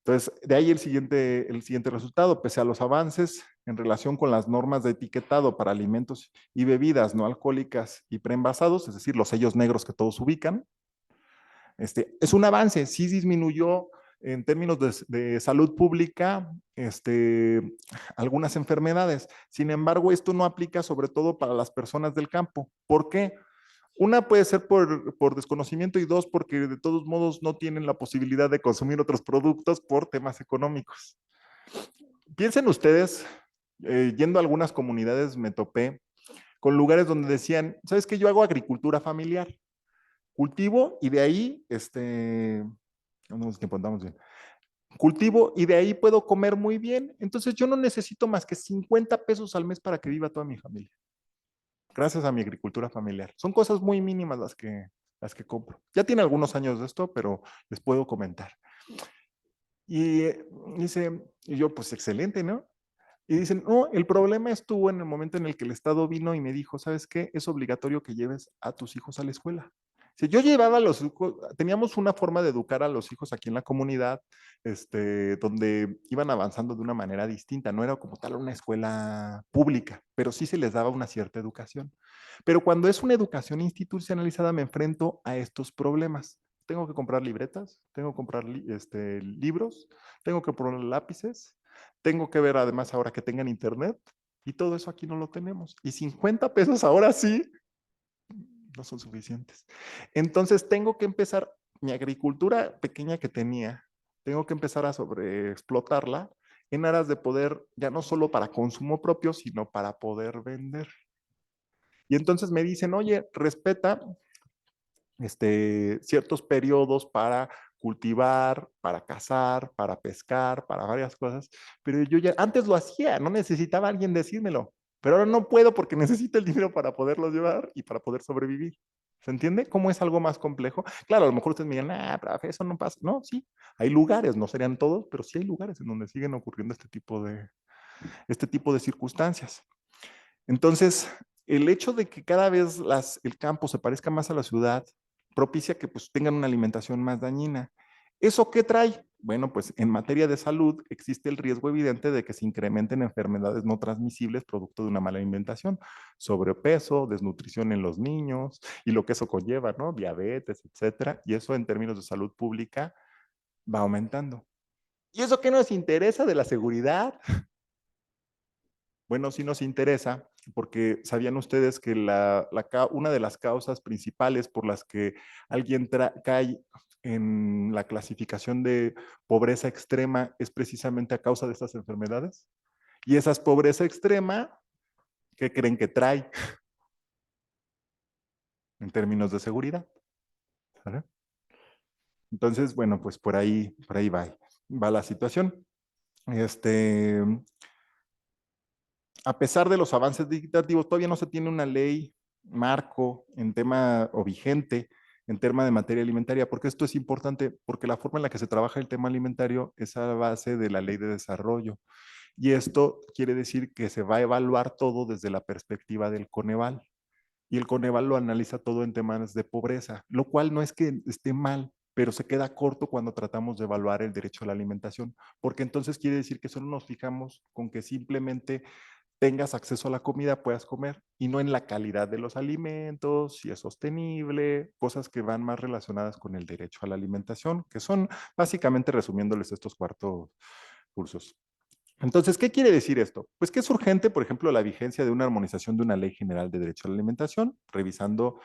Entonces, de ahí el siguiente resultado, pese a los avances en relación con las normas de etiquetado para alimentos y bebidas no alcohólicas y preenvasados, es decir, los sellos negros que todos ubican, es un avance, sí disminuyó en términos de salud pública algunas enfermedades. Sin embargo, esto no aplica sobre todo para las personas del campo. ¿Por qué? Una puede ser por desconocimiento y dos, porque de todos modos no tienen la posibilidad de consumir otros productos por temas económicos. Piensen ustedes, yendo a algunas comunidades me topé con lugares donde decían, ¿sabes qué? Yo hago agricultura familiar, cultivo y de ahí, no nos entendamos bien, cultivo y de ahí puedo comer muy bien, entonces yo no necesito más que 50 pesos al mes para que viva toda mi familia. Gracias a mi agricultura familiar. Son cosas muy mínimas las que compro. Ya tiene algunos años de esto, pero les puedo comentar. Y y yo, pues excelente, ¿no? Y dicen, no, el problema estuvo en el momento en el que el Estado vino y me dijo, ¿sabes qué? Es obligatorio que lleves a tus hijos a la escuela. Si yo llevaba a los hijos, teníamos una forma de educar a los hijos aquí en la comunidad, donde iban avanzando de una manera distinta. No era como tal una escuela pública, pero sí se les daba una cierta educación. Pero cuando es una educación institucionalizada, me enfrento a estos problemas. Tengo que comprar libretas, tengo que comprar libros, tengo que comprar lápices, tengo que ver además ahora que tengan internet y todo eso aquí no lo tenemos. Y 50 pesos ahora sí no son suficientes. Entonces tengo que empezar mi agricultura pequeña que tenía, tengo que empezar a sobreexplotarla en aras de poder, ya no solo para consumo propio, sino para poder vender. Y entonces me dicen, oye, respeta ciertos periodos para cultivar, para cazar, para pescar, para varias cosas, pero yo ya antes lo hacía, no necesitaba alguien decírmelo, pero ahora no puedo porque necesito el dinero para poderlo llevar y para poder sobrevivir. ¿Se entiende cómo es algo más complejo? Claro, a lo mejor ustedes me dirán, profe, eso no pasa. No, sí, hay lugares, no serían todos, pero sí hay lugares en donde siguen ocurriendo este tipo de circunstancias. Entonces, el hecho de que cada vez el campo se parezca más a la ciudad propicia que pues tengan una alimentación más dañina. ¿Eso qué trae? Bueno, pues en materia de salud existe el riesgo evidente de que se incrementen enfermedades no transmisibles producto de una mala alimentación, sobrepeso, desnutrición en los niños y lo que eso conlleva, ¿no? Diabetes, etcétera. Y eso en términos de salud pública va aumentando. ¿Y eso qué nos interesa de la seguridad? Bueno, sí nos interesa, porque sabían ustedes que una de las causas principales por las que alguien cae en la clasificación de pobreza extrema es precisamente a causa de estas enfermedades. Y esa pobreza extrema, ¿qué creen que trae en términos de seguridad? ¿Vale? Entonces, bueno, pues por ahí va la situación. A pesar de los avances legislativos, todavía no se tiene una ley marco en tema o vigente en tema de materia alimentaria, porque esto es importante, porque la forma en la que se trabaja el tema alimentario es a base de la ley de desarrollo. Y esto quiere decir que se va a evaluar todo desde la perspectiva del Coneval. Y el Coneval lo analiza todo en temas de pobreza, lo cual no es que esté mal, pero se queda corto cuando tratamos de evaluar el derecho a la alimentación, porque entonces quiere decir que solo nos fijamos con que simplemente tengas acceso a la comida, puedas comer, y no en la calidad de los alimentos, si es sostenible, cosas que van más relacionadas con el derecho a la alimentación, que son básicamente resumiéndoles estos cuartos cursos. Entonces, ¿qué quiere decir esto? Pues que es urgente, por ejemplo, la vigencia de una armonización de una ley general de derecho a la alimentación, revisando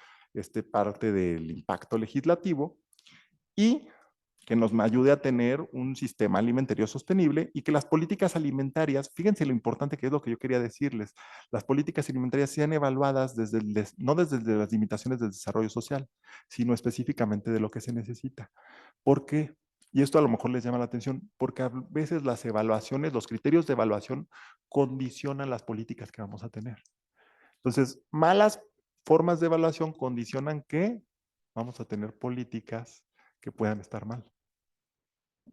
parte del impacto legislativo, y que nos ayude a tener un sistema alimentario sostenible y que las políticas alimentarias, fíjense lo importante que es lo que yo quería decirles, las políticas alimentarias sean evaluadas no desde las limitaciones del desarrollo social, sino específicamente de lo que se necesita. ¿Por qué? Y esto a lo mejor les llama la atención, porque a veces las evaluaciones, los criterios de evaluación condicionan las políticas que vamos a tener. Entonces, malas formas de evaluación condicionan que vamos a tener políticas que puedan estar mal.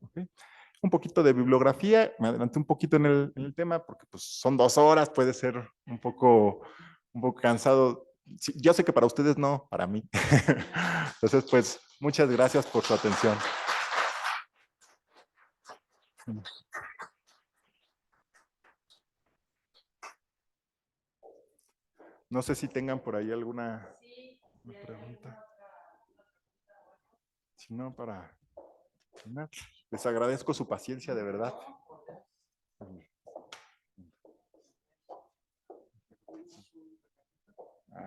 ¿Okay? Un poquito de bibliografía, me adelanté un poquito en el tema porque pues, son 2 horas, puede ser un poco cansado. Sí, yo sé que para ustedes no, para mí. Entonces, pues, muchas gracias por su atención. No sé si tengan por ahí alguna pregunta. Si no, para terminar, les agradezco su paciencia, de verdad.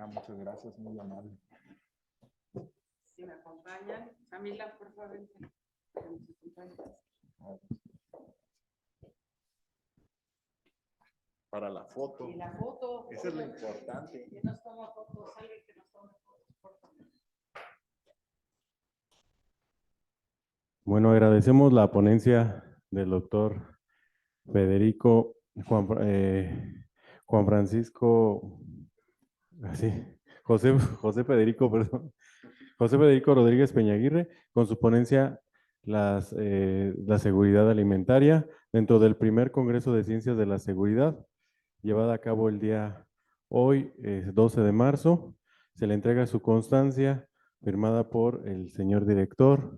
Muchas gracias, muy amable. Si me acompañan, Camila, por favor. Para la foto. Y la foto. Eso es lo importante. Que nos toma fotos, alguien que nos tome fotos, por favor. Bueno, agradecemos la ponencia del doctor Federico Juan Francisco, así, José Federico, perdón, José Federico Rodríguez Peñaguirre, con su ponencia la seguridad alimentaria dentro del primer Congreso de Ciencias de la Seguridad, llevada a cabo el día hoy, 12 de marzo. Se le entrega su constancia firmada por el señor director,